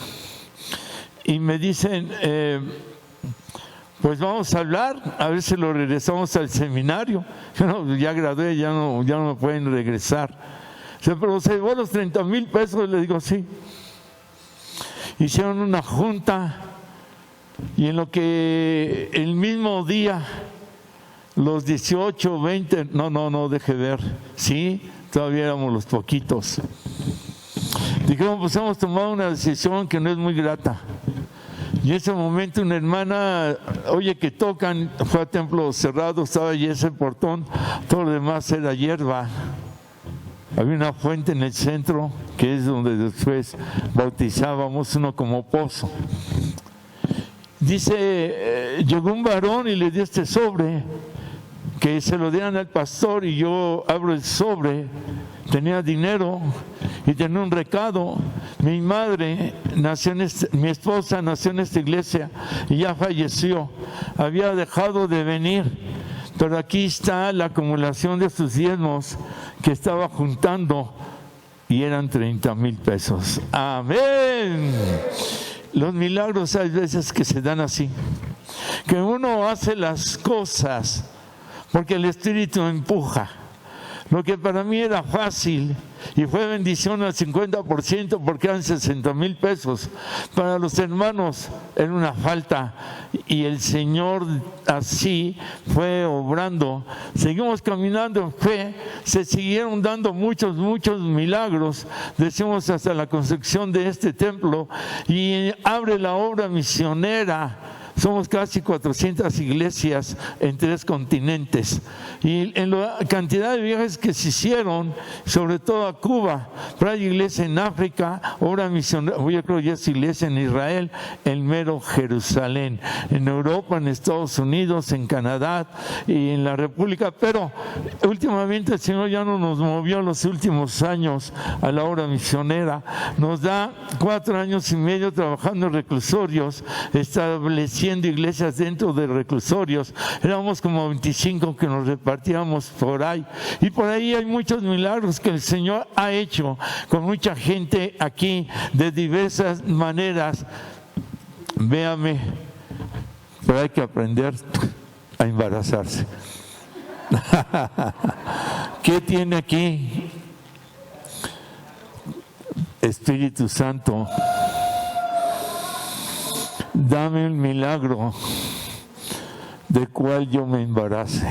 Y me dicen, pues vamos a hablar, a ver si lo regresamos al seminario. Yo no, ya gradué, ya no me pueden regresar. O sea, pero se llevó los 30,000 pesos, le digo, sí. Hicieron una junta y en lo que el mismo día, los 18, 20, no, deje ver, sí, todavía éramos los poquitos. Dijeron, pues hemos tomado una decisión que no es muy grata. Y en ese momento una hermana, oye que tocan, fue a templo cerrado, estaba allí ese portón, todo lo demás era hierba. Había una fuente en el centro, que es donde después bautizábamos, uno como pozo. Dice, llegó un varón y le dio este sobre, que se lo dieran al pastor, y yo abro el sobre, tenía dinero y tenía un recado. Mi madre nació mi esposa nació en esta iglesia y ya falleció, había dejado de venir, pero aquí está la acumulación de sus diezmos que estaba juntando y eran 30,000 pesos. Amén. Los milagros hay veces que se dan así, que uno hace las cosas porque el Espíritu empuja. Lo que para mí era fácil y fue bendición al 50% porque eran 60,000 pesos. Para los hermanos era una falta y el Señor así fue obrando. Seguimos caminando en fe, se siguieron dando muchos milagros. Decimos hasta la construcción de este templo y abre la obra misionera. Somos casi 400 iglesias en 3 continentes. Y en la cantidad de viajes que se hicieron, sobre todo a Cuba, pero hay iglesia en África, obra misionera, yo creo que ya es iglesia en Israel, en mero Jerusalén, en Europa, en Estados Unidos, en Canadá y en la República. Pero últimamente el Señor ya no nos movió en los últimos años a la obra misionera. Nos da 4 años y medio trabajando en reclusorios, estableciendo iglesias dentro de reclusorios. Éramos como 25 que nos repartíamos por ahí, y por ahí hay muchos milagros que el Señor ha hecho con mucha gente aquí de diversas maneras. Véame, pero hay que aprender a embarazarse. ¿Qué tiene aquí? Espíritu Santo, dame el milagro de cual yo me embarace.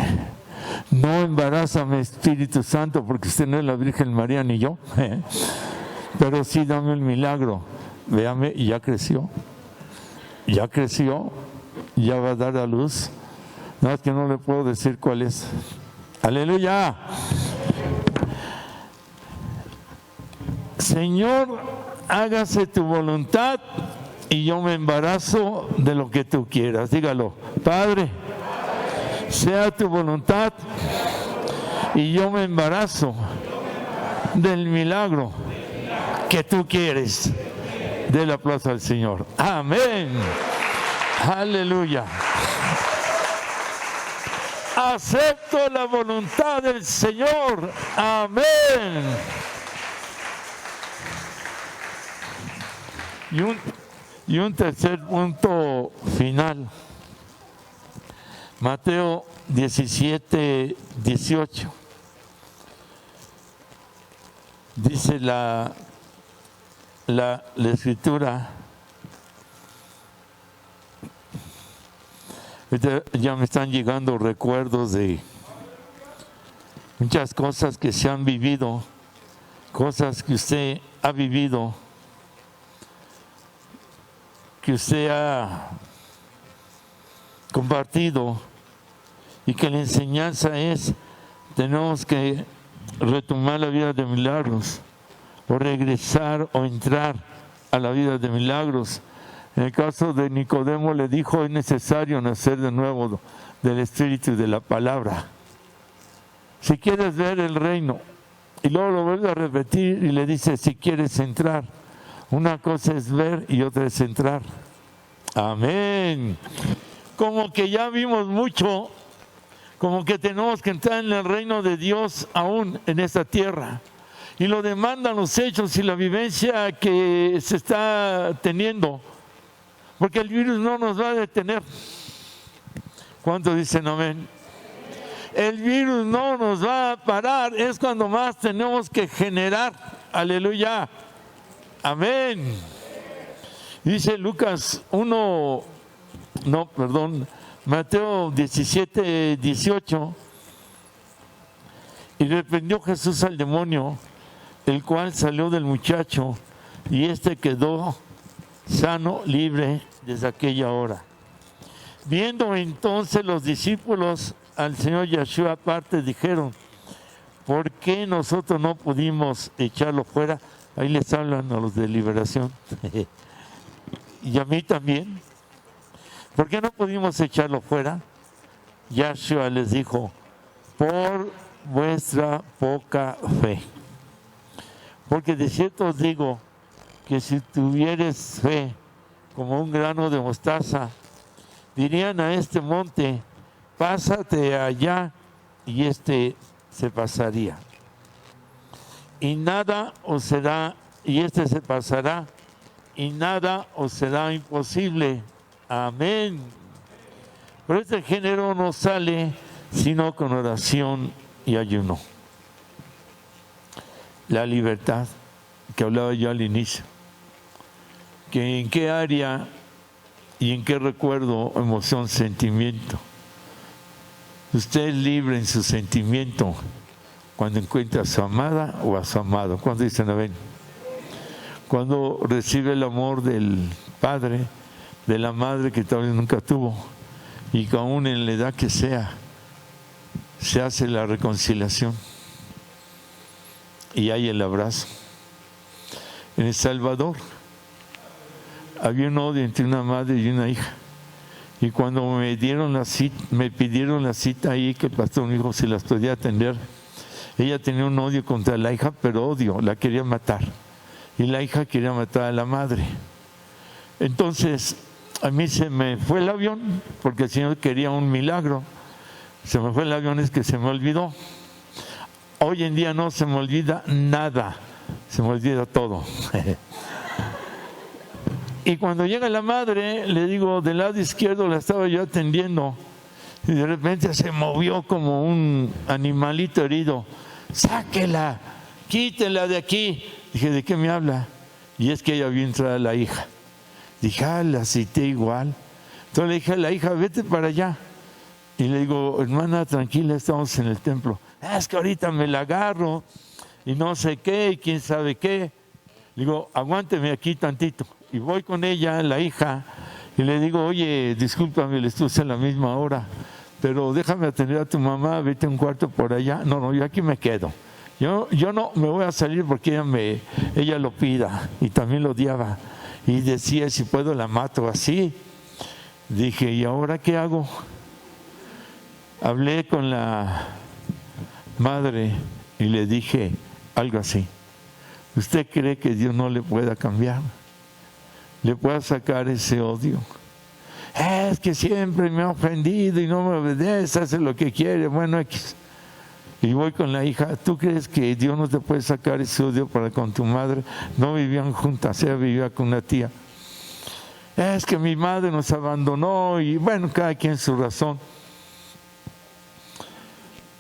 No embarázame, Espíritu Santo, porque usted no es la Virgen María ni yo, pero sí dame el milagro. Véame, y ya creció, ya va a dar a luz. Nada más que no le puedo decir cuál es. Aleluya. Señor, hágase tu voluntad y yo me embarazo de lo que tú quieras. Dígalo. Padre, sea tu voluntad y yo me embarazo del milagro que tú quieres. Del aplauso al Señor. Amén. Aleluya. Acepto la voluntad del Señor. Amén. Y un tercer punto final. Mateo 17, 18. Dice la escritura. Ya me están llegando recuerdos de muchas cosas que se han vivido, cosas que usted ha vivido, que usted ha compartido, y que la enseñanza es: tenemos que retomar la vida de milagros, o regresar o entrar a la vida de milagros. En el caso de Nicodemo le dijo: es necesario nacer de nuevo del Espíritu y de la palabra. Si quieres ver el reino, y luego lo vuelve a repetir y le dice: si quieres entrar. Una cosa es ver y otra es entrar. Amén. Como que ya vimos mucho, como que tenemos que entrar en el reino de Dios aún en esta tierra. Y lo demandan los hechos y la vivencia que se está teniendo. Porque el virus no nos va a detener. ¿Cuántos dicen amén? El virus no nos va a parar. Es cuando más tenemos que generar. Aleluya. Amén. Dice Mateo 17, 18. Y reprendió Jesús al demonio, el cual salió del muchacho, y éste quedó sano, libre desde aquella hora. Viendo entonces los discípulos al Señor Yeshua aparte, dijeron: ¿por qué nosotros no pudimos echarlo fuera? Ahí les hablan a los de liberación. Y a mí también. ¿Por qué no pudimos echarlo fuera? Yeshua les dijo: por vuestra poca fe. Porque de cierto os digo que si tuvieres fe como un grano de mostaza, dirían a este monte: pásate allá, y se pasaría. Y nada os será, y se pasará, y nada os será imposible. Amén. Pero este género no sale sino con oración y ayuno. La libertad, que hablaba yo al inicio, que en qué área y en qué recuerdo, emoción, sentimiento. Usted es libre en su sentimiento cuando encuentra a su amada o a su amado. ¿Cuándo dicen amén? Cuando recibe el amor del padre, de la madre que todavía nunca tuvo, y que aún en la edad que sea, se hace la reconciliación y hay el abrazo. En El Salvador había un odio entre una madre y una hija, y cuando me pidieron la cita ahí, que el pastor me dijo si las podía atender, ella tenía un odio contra la hija, pero odio, la quería matar, y la hija quería matar a la madre. Entonces a mí se me fue el avión, porque el Señor quería un milagro. Se me fue el avión, es que se me olvidó. Hoy en día no se me olvida nada, se me olvida todo. Y cuando llega la madre, le digo, del lado izquierdo la estaba yo atendiendo, y de repente se movió como un animalito herido. Sáquela, quítela de aquí. Dije, ¿de qué me habla? Y es que ella vio entrar a la hija. Dije, la cité igual. Entonces le dije a la hija: vete para allá. Y le digo: hermana, tranquila, estamos en el templo. Es que ahorita me la agarro y no sé qué, y quién sabe qué. Le digo: aguánteme aquí tantito. Y voy con ella, la hija, y le digo: oye, discúlpame, le estuve a la misma hora, pero déjame atender a tu mamá, vete a un cuarto por allá. No, yo aquí me quedo. Yo no me voy a salir porque ella lo pida, y también lo odiaba. Y decía: si puedo la mato así. Dije: ¿y ahora qué hago? Hablé con la madre y le dije algo así: ¿usted cree que Dios no le pueda cambiar? ¿Le pueda sacar ese odio? Es que siempre me ha ofendido y no me obedece, hace lo que quiere. Bueno, y voy con la hija: ¿tú crees que Dios no te puede sacar ese odio para con tu madre? No vivían juntas, ella vivía con una tía. Es que mi madre nos abandonó, y bueno, cada quien su razón.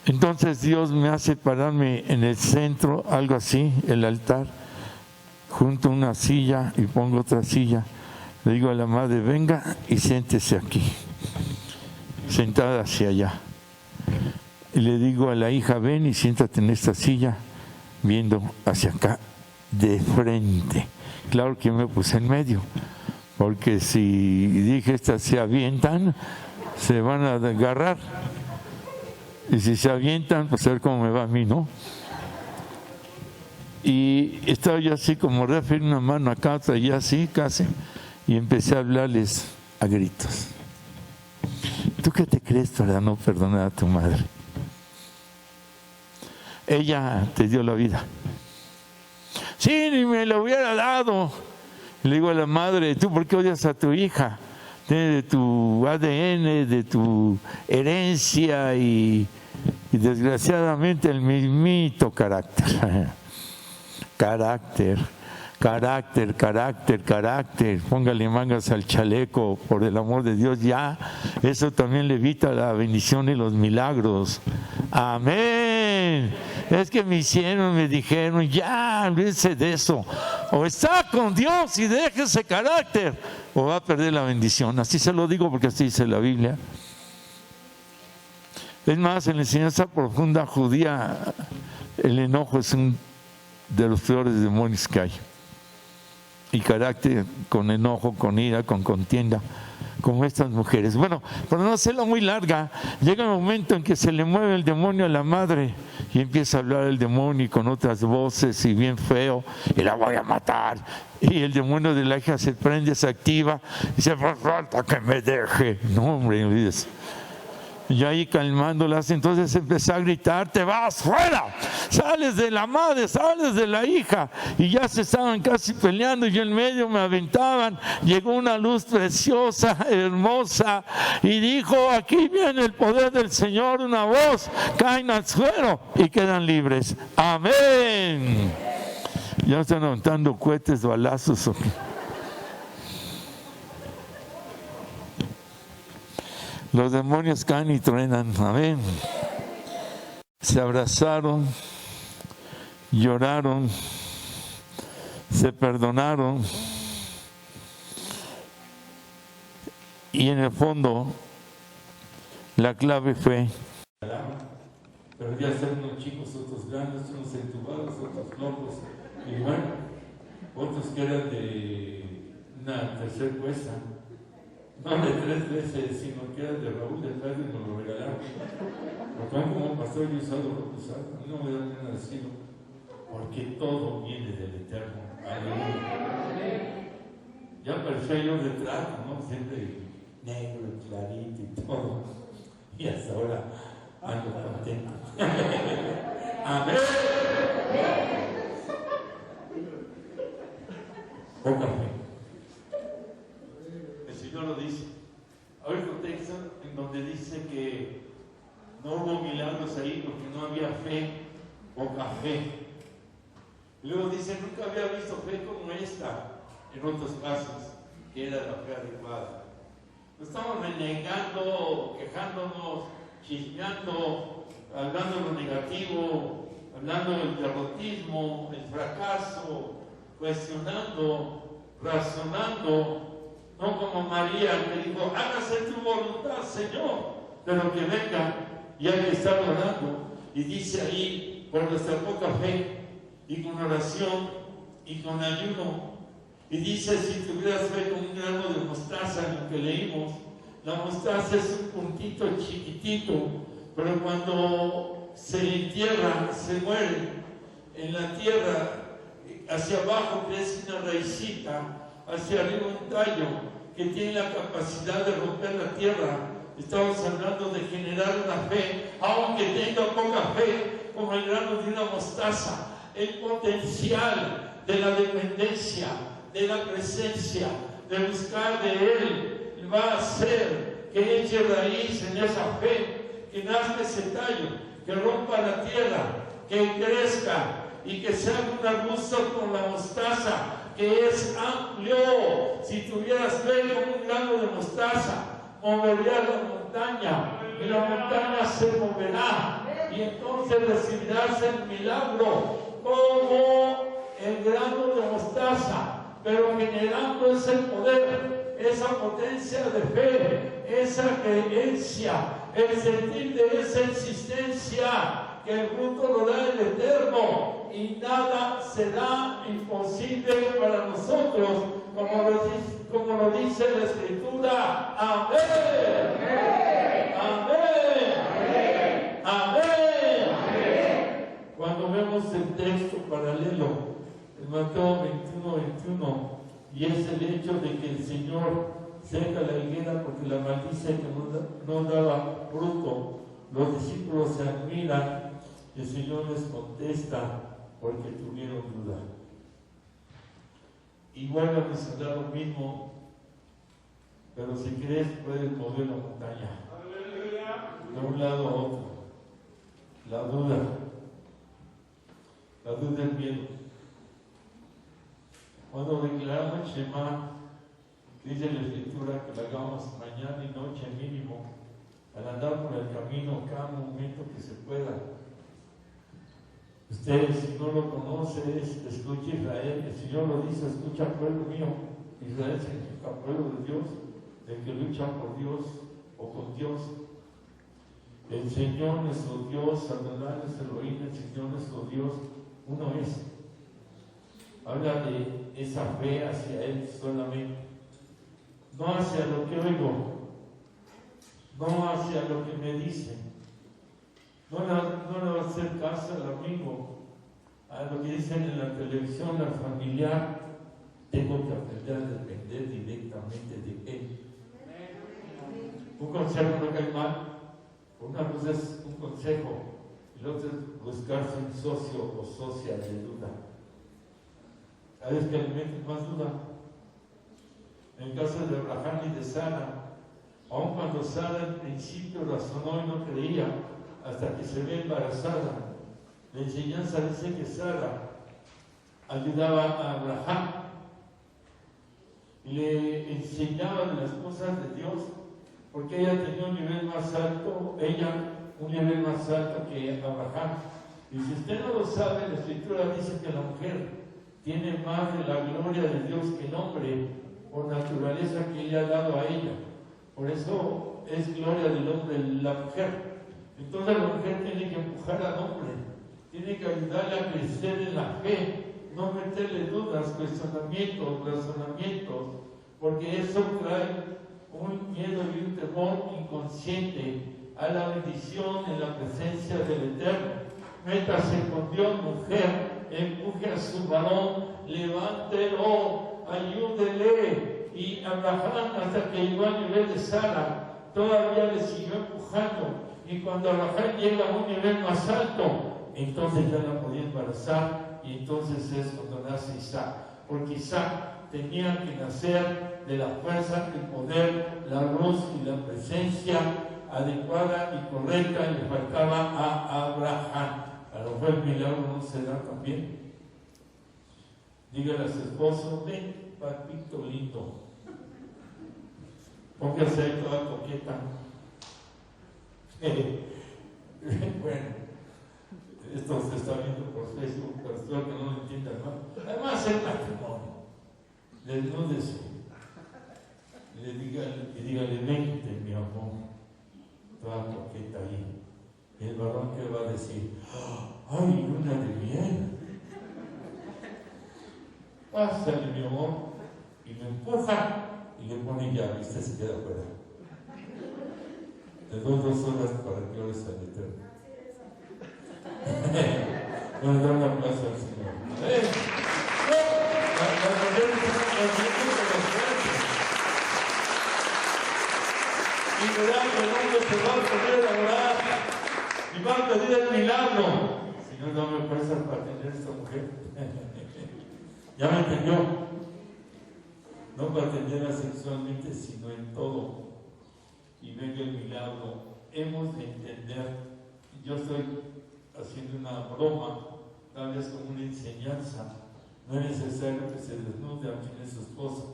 Entonces Dios me hace pararme en el centro, algo así, el altar, junto a una silla, y pongo otra silla. Le digo a la madre: venga y siéntese aquí, sentada hacia allá. Y le digo a la hija: ven y siéntate en esta silla, viendo hacia acá, de frente. Claro que me puse en medio, porque si dije estas se avientan, se van a agarrar. Y si se avientan, pues a ver cómo me va a mí, ¿no? Y estaba yo así como referir, una mano acá, otra allá, así casi, y empecé a hablarles a gritos. ¿Tú qué te crees para no perdonar a tu madre? Ella te dio la vida. Sí, ni me la hubiera dado. Le digo a la madre: ¿tú por qué odias a tu hija? De tu ADN, de tu herencia, y desgraciadamente el mismito carácter. Carácter. Póngale mangas al chaleco, por el amor de Dios, ya. Eso también le evita la bendición y los milagros. Amén. Es que me dijeron, ya, olvídese de eso. O está con Dios y deje ese carácter, o va a perder la bendición. Así se lo digo porque así dice la Biblia. Es más, en la enseñanza profunda judía, el enojo es un de los peores demonios que hay. y carácter, con enojo, con ira, con contienda, como estas mujeres. Bueno, para no hacerla muy larga, llega un momento en que se le mueve el demonio a la madre y empieza a hablar el demonio y con otras voces y bien feo, y la voy a matar. Y el demonio de la hija se prende, se activa y dice, por falta que me deje. No, hombre, y ahí calmándolas, entonces empezó a gritar, te vas fuera, sales de la madre, sales de la hija, y ya se estaban casi peleando y yo en medio me aventaban. Llegó una luz preciosa, hermosa, y dijo, aquí viene el poder del Señor, una voz, caen al suelo y quedan libres. Amén. Ya están aventando cohetes, balazos. Los demonios caen y truenan. Amén. Se abrazaron, lloraron, se perdonaron. Y en el fondo, la clave fue: pero ya ser unos chicos, otros grandes, unos entubados, otros locos. Y bueno, otros que eran de una tercera cuesta. No de 3 veces, sino que era de Raúl de Fred y nos lo regalaron. Porque como pastor yo he usado ropa usada, a mí no me da pena decirlo, porque todo viene del Eterno. Aleluya. Ya parecía yo de traje, ¿no? Siempre negro, clarito y todo. Y hasta ahora ando contento. Amén. Poca fe. El Señor lo dice. Hay un contexto en donde dice que no hubo milagros ahí porque no había fe, poca fe. Y luego dice, nunca había visto fe como esta en otros casos, que era la fe adecuada. No estamos renegando, quejándonos, chismeando, hablando de lo negativo, hablando del derrotismo, el fracaso, cuestionando, razonando. No como María que dijo, hágase tu voluntad, Señor, pero que venga, y hay que estar orando. Y dice ahí, por nuestra poca fe, y con oración, y con ayuno. Y dice, si tuvieras fe con un grano de mostaza, en lo que leímos, la mostaza es un puntito chiquitito, pero cuando se entierra, se muere. En la tierra, hacia abajo crece una raicita, hacia arriba un tallo que tiene la capacidad de romper la tierra. Estamos hablando de generar una fe, aunque tenga poca fe, como el grano de una mostaza. El potencial de la dependencia, de la presencia, de buscar de Él, va a hacer que eche raíz en esa fe, que nazca ese tallo, que rompa la tierra, que crezca y que sea un arbusto con la mostaza, que es amplio. Si tuvieras fe como un grano de mostaza, moverías la montaña, y la montaña se moverá, y entonces recibirás el milagro como el grano de mostaza, pero generando ese poder, esa potencia de fe, esa creencia, el sentir de esa existencia, que el fruto lo da el Eterno, y nada será imposible para nosotros, como lo dice la Escritura. Amén. Amén. Amén. Amén. Amén. Cuando vemos el texto paralelo, en Mateo 21:21, y es el hecho de que el Señor seca la higuera porque la maldice que no daba fruto, los discípulos se admiran y el Señor les contesta, porque tuvieron duda. Igual a mencionar lo mismo, pero si crees puedes mover la montaña de un lado a otro. La duda es miedo. Cuando declaramos Shema, dice la Escritura que la hagamos mañana y noche mínimo, al andar por el camino cada momento que se pueda. Usted, si no lo conoce, escucha Israel. El Señor lo dice, escucha pueblo mío. Israel significa pueblo de Dios, el que lucha por Dios o con Dios. El Señor nuestro Dios, Adonai es Elohim, el Señor nuestro Dios, uno es. habla de esa fe hacia Él solamente, no hacia lo que oigo, no hacia lo que me dicen, no le va a hacer caso al amigo, a lo que dicen en la televisión, la familiar. Tengo que aprender a depender directamente de Él. Un consejo no cae mal. Una cosa es un consejo y la otra es buscarse un socio o socia de duda. ¿Sabes qué alimenta más duda? En el caso de Abraham y de Sara, aun cuando Sara al principio razonó y no creía, hasta que se ve embarazada, la enseñanza dice que Sara ayudaba a Abraham y le enseñaba de las cosas de Dios, porque ella tenía un nivel más alto que Abraham. Y si usted no lo sabe, la Escritura dice que la mujer tiene más de la gloria de Dios que el hombre, por naturaleza que ella ha dado a ella. Por eso es gloria del hombre la mujer. Entonces la mujer tiene que empujar al hombre, tiene que ayudarle a crecer en la fe, no meterle dudas, cuestionamientos, razonamientos, porque eso trae un miedo y un temor inconsciente a la bendición en la presencia del Eterno. Métase con Dios, mujer, empuje a su varón, levántelo, ayúdele. Y Abraham, hasta que llegó al nivel de Sara, todavía le siguió empujando. Y cuando Abraham llega a un nivel más alto, entonces ya la podía embarazar, y entonces es cuando nace Isaac. Porque Isaac tenía que nacer de la fuerza, el poder, la luz y la presencia adecuada y correcta, y le faltaba a Abraham. A lo mejor el milagro no se da también. Dígale a su esposo: ven, papito lindo, póngase ahí toda coqueta. Bueno, esto se está viendo por Facebook, pero espero que no lo entiendan, ¿no? Además, el matrimonio, desnúdese, dígale: vente, mi amor, toda coqueta ahí. Y el varón, que va a decir: ¡ay, luna de miel! Pásale, mi amor, y me empuja y le pone llave, y usted se queda afuera. Le doy 2 horas para que ores al Eterno. Bueno, da un aplauso al Señor. Y verá que el hombre se va a poner a orar y va a pedir el milagro. Señor, dame fuerzas para tener esta mujer. Ya me entendió. No para atenderla sexualmente, sino en todo. Y venga el milagro. Hemos de entender. Yo estoy haciendo una broma, tal vez como una enseñanza. No es necesario que se desnude a quien es su esposa,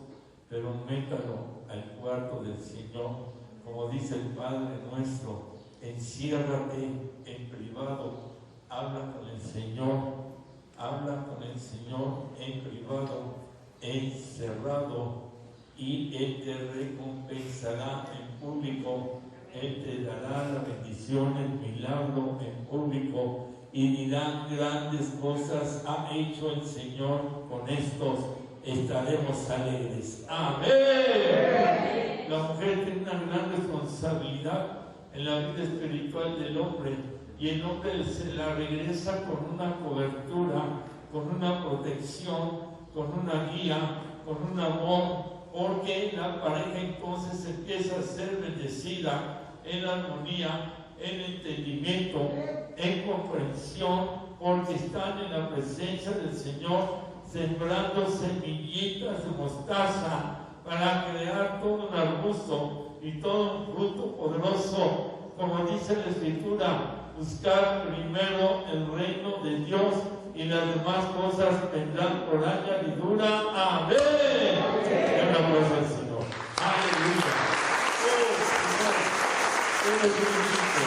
pero métalo al cuarto del Señor. Como dice el Padre nuestro: enciérrate en privado, habla con el Señor. Habla con el Señor en privado, encerrado, y Él te recompensará en público. Él te dará la bendición, el milagro en público, y dirán: grandes cosas ha hecho el Señor con estos, estaremos alegres. ¡Amén! La mujer tiene una gran responsabilidad en la vida espiritual del hombre, y el hombre se la regresa con una cobertura, con una protección, con una guía, con un amor, porque la pareja entonces empieza a ser bendecida en armonía, en entendimiento, en comprensión, porque están en la presencia del Señor, sembrando semillitas de mostaza para crear todo un arbusto y todo un fruto poderoso. Como dice la Escritura: buscar primero el reino de Dios, y las demás cosas vendrán por añadidura. ¡Amén! Un aplauso al Señor. ¡Aleluya! Señor, eres bendito,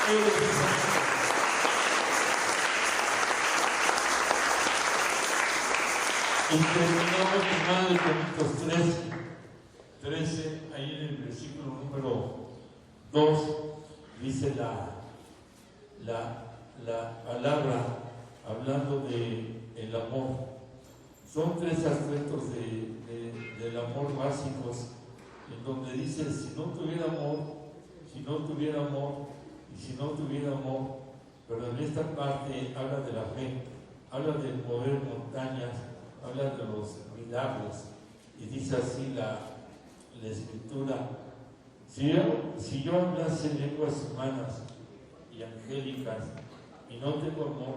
eres santo. Y terminamos en Corintios 13, ahí en el versículo número 2, dice la palabra, hablando de el amor. Son tres aspectos del amor básicos, en donde dice, si no tuviera amor, pero en esta parte habla de la fe, habla de mover montañas, habla de los milagros, y dice así la Escritura: si yo hablase lenguas humanas y angélicas y no tengo amor,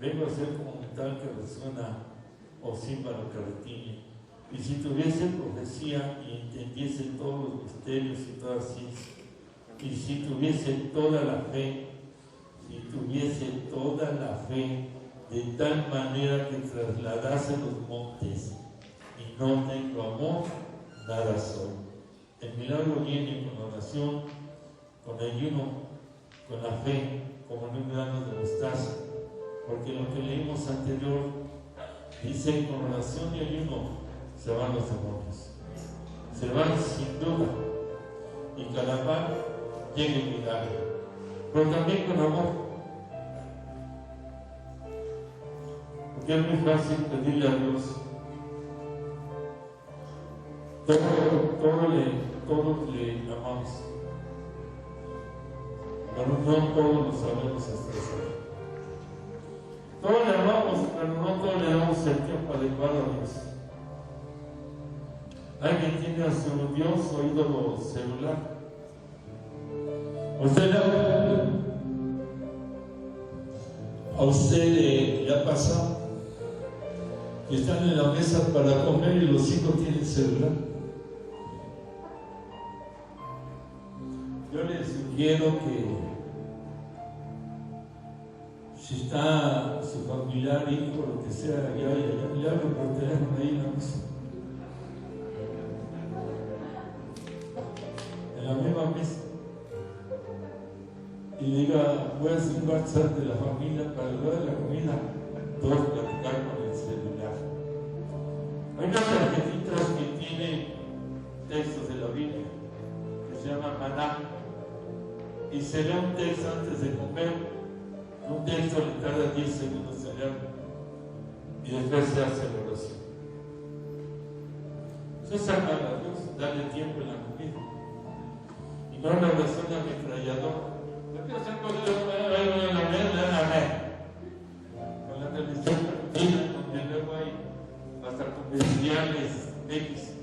vengo a ser como un tal que resuena o címbalo que retiñe. Y si tuviese profecía y entendiese todos los misterios y toda ciencia, y si tuviese toda la fe, de tal manera que trasladase los montes, y no tengo amor, nada soy. El milagro viene con oración, con ayuno, con la fe, como en un grano de mostaza, porque lo que leímos anterior dice: con oración y ayuno se van los demonios, se van sin duda, y cada pan llega el milagro, pero también con amor. Porque es muy fácil pedirle a Dios todo le amamos, pero no todos lo sabemos expresar. Todo le amamos, pero no todos le damos el tiempo adecuado a Dios. ¿Alguien tiene a su Dios o ídolo celular? ¿A usted le ha pasado que están en la mesa para comer y los hijos tienen celular? Yo les sugiero que si está su familiar, hijo, lo que sea, allá, le hablo por teléfono ahí en la mesa. En la misma mesa. Y diga: voy a hacer un WhatsApp de la familia para la hora de la comida, todos platicar con el celular. Hay unas tarjetitas que tienen textos de la Biblia, que se llaman maná, y se lee un texto antes de comer. Un texto le tarda 10 segundos en leerlo, y después se hace la oración. Eso es sacar a Dios, darle tiempo en la comida, y no la oración ametralladora. Con la televisión, donde luego hay hasta comerciales X.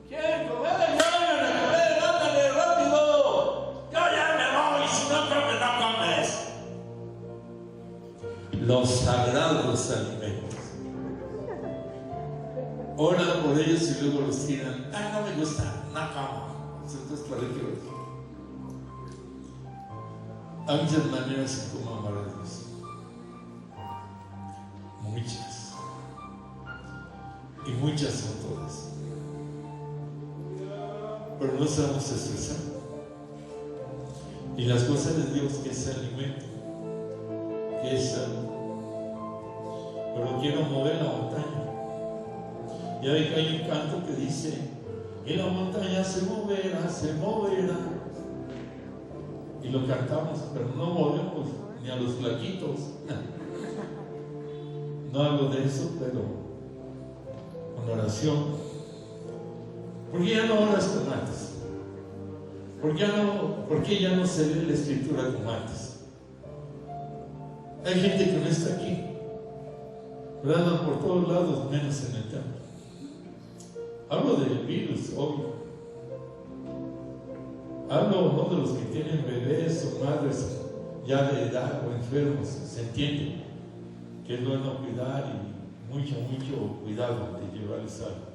¿Quieren comer? ¡Llámenme a comer! ¡Ándale, rápido! ¡Yo ya me voy! Si no comes, no comes. Los sagrados alimentos. Oran por ellos y luego los tiran. ¡Ay, no me gusta! ¡No como! Entonces, ¿para qué? Hay muchas maneras en cómo amar a Dios. Muchas. Y muchas son todas. Pero no sabemos expresar. Y las cosas de Dios, que es alimento, que es salud. Pero quiero mover la montaña. Ya ve que hay un canto que dice: y la montaña se moverá, se moverá. Y lo cantamos, pero no movemos ni a los flaquitos. No hablo de eso, pero con oración. ¿Por qué ya no oras como antes? ¿Por qué ya no se lee la Escritura como antes? Hay gente que no está aquí, pero andan por todos lados, menos en el templo. Hablo del virus, obvio. Hablo no de los que tienen bebés o madres ya de edad o enfermos. Se entiende que es bueno cuidar y mucho cuidado de llevarles algo.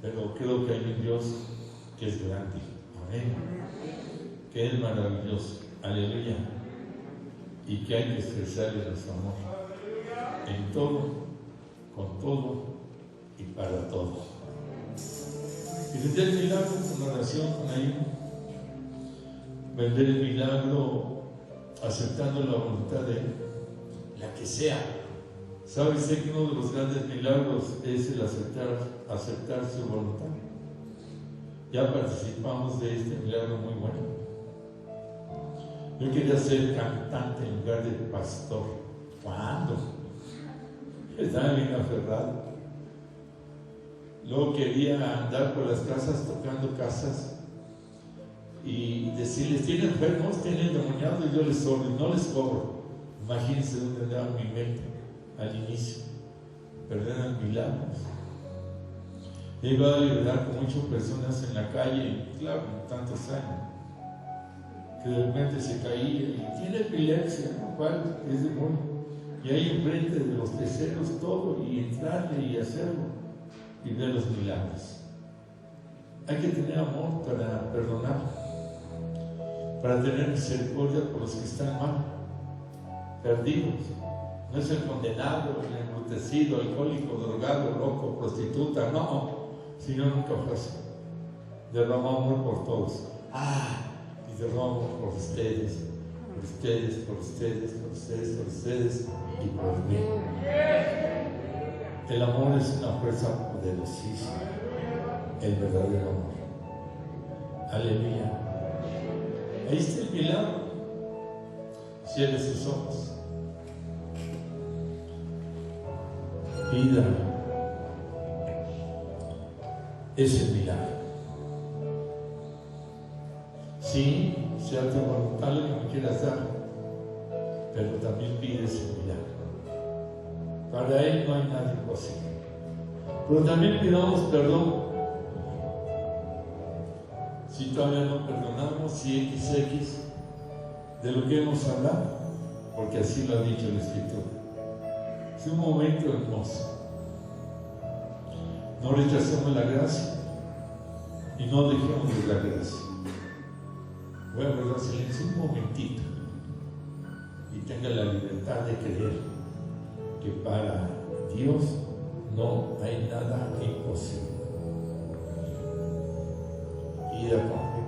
Pero creo que hay un Dios que es grande. Amén. Que es maravilloso. Aleluya. Y que hay que expresarle nuestro amor en todo, con todo y para todo. Y vender el milagro con oración, con ayuno. Vender el milagro aceptando la voluntad de Él, la que sea. ¿Sabe usted que uno de los grandes milagros es el aceptar su voluntad? Ya participamos de este milagro muy bueno. Yo quería ser cantante en lugar de pastor. ¿Cuándo? Estaba bien aferrado. Luego quería andar por las casas tocando casas y decirles: tienen enfermos, tienen endemoniados, y yo les sobro, y no les cobro. Imagínense dónde andaba mi mente al inicio. Perder milagros. He ido a liberar con muchas personas en la calle, claro, tantos años, que de repente se caía y tiene epilepsia, lo cual es demonio, y ahí enfrente de los terceros todo, y entrarle y hacerlo y ver los milagros. Hay que tener amor para perdonar, para tener misericordia por los que están mal, perdidos. No es el condenado, el embrutecido, alcohólico, drogado, loco, prostituta, no. Señor nunca fue así. Derramó amor por todos. Y derramó amor por ustedes, por ustedes, por ustedes, por ustedes, por ustedes y por mí. El amor es una fuerza poderosísima, el verdadero amor. Aleluya. Ahí está el milagro. Cierre sus ojos. Vida es el milagro. Sí, sea tu voluntad lo que me quieras dar, pero también pides el milagro. Para Él no hay nada imposible. Pero también pidamos perdón. Si todavía no perdonamos, si XX de lo que hemos hablado, porque así lo ha dicho la Escritura. Es un momento hermoso. No rechacemos la gracia y no dejemos de la gracia. Voy a guardar silencio un momentito y tenga la libertad de creer que para Dios no hay nada imposible. Ida con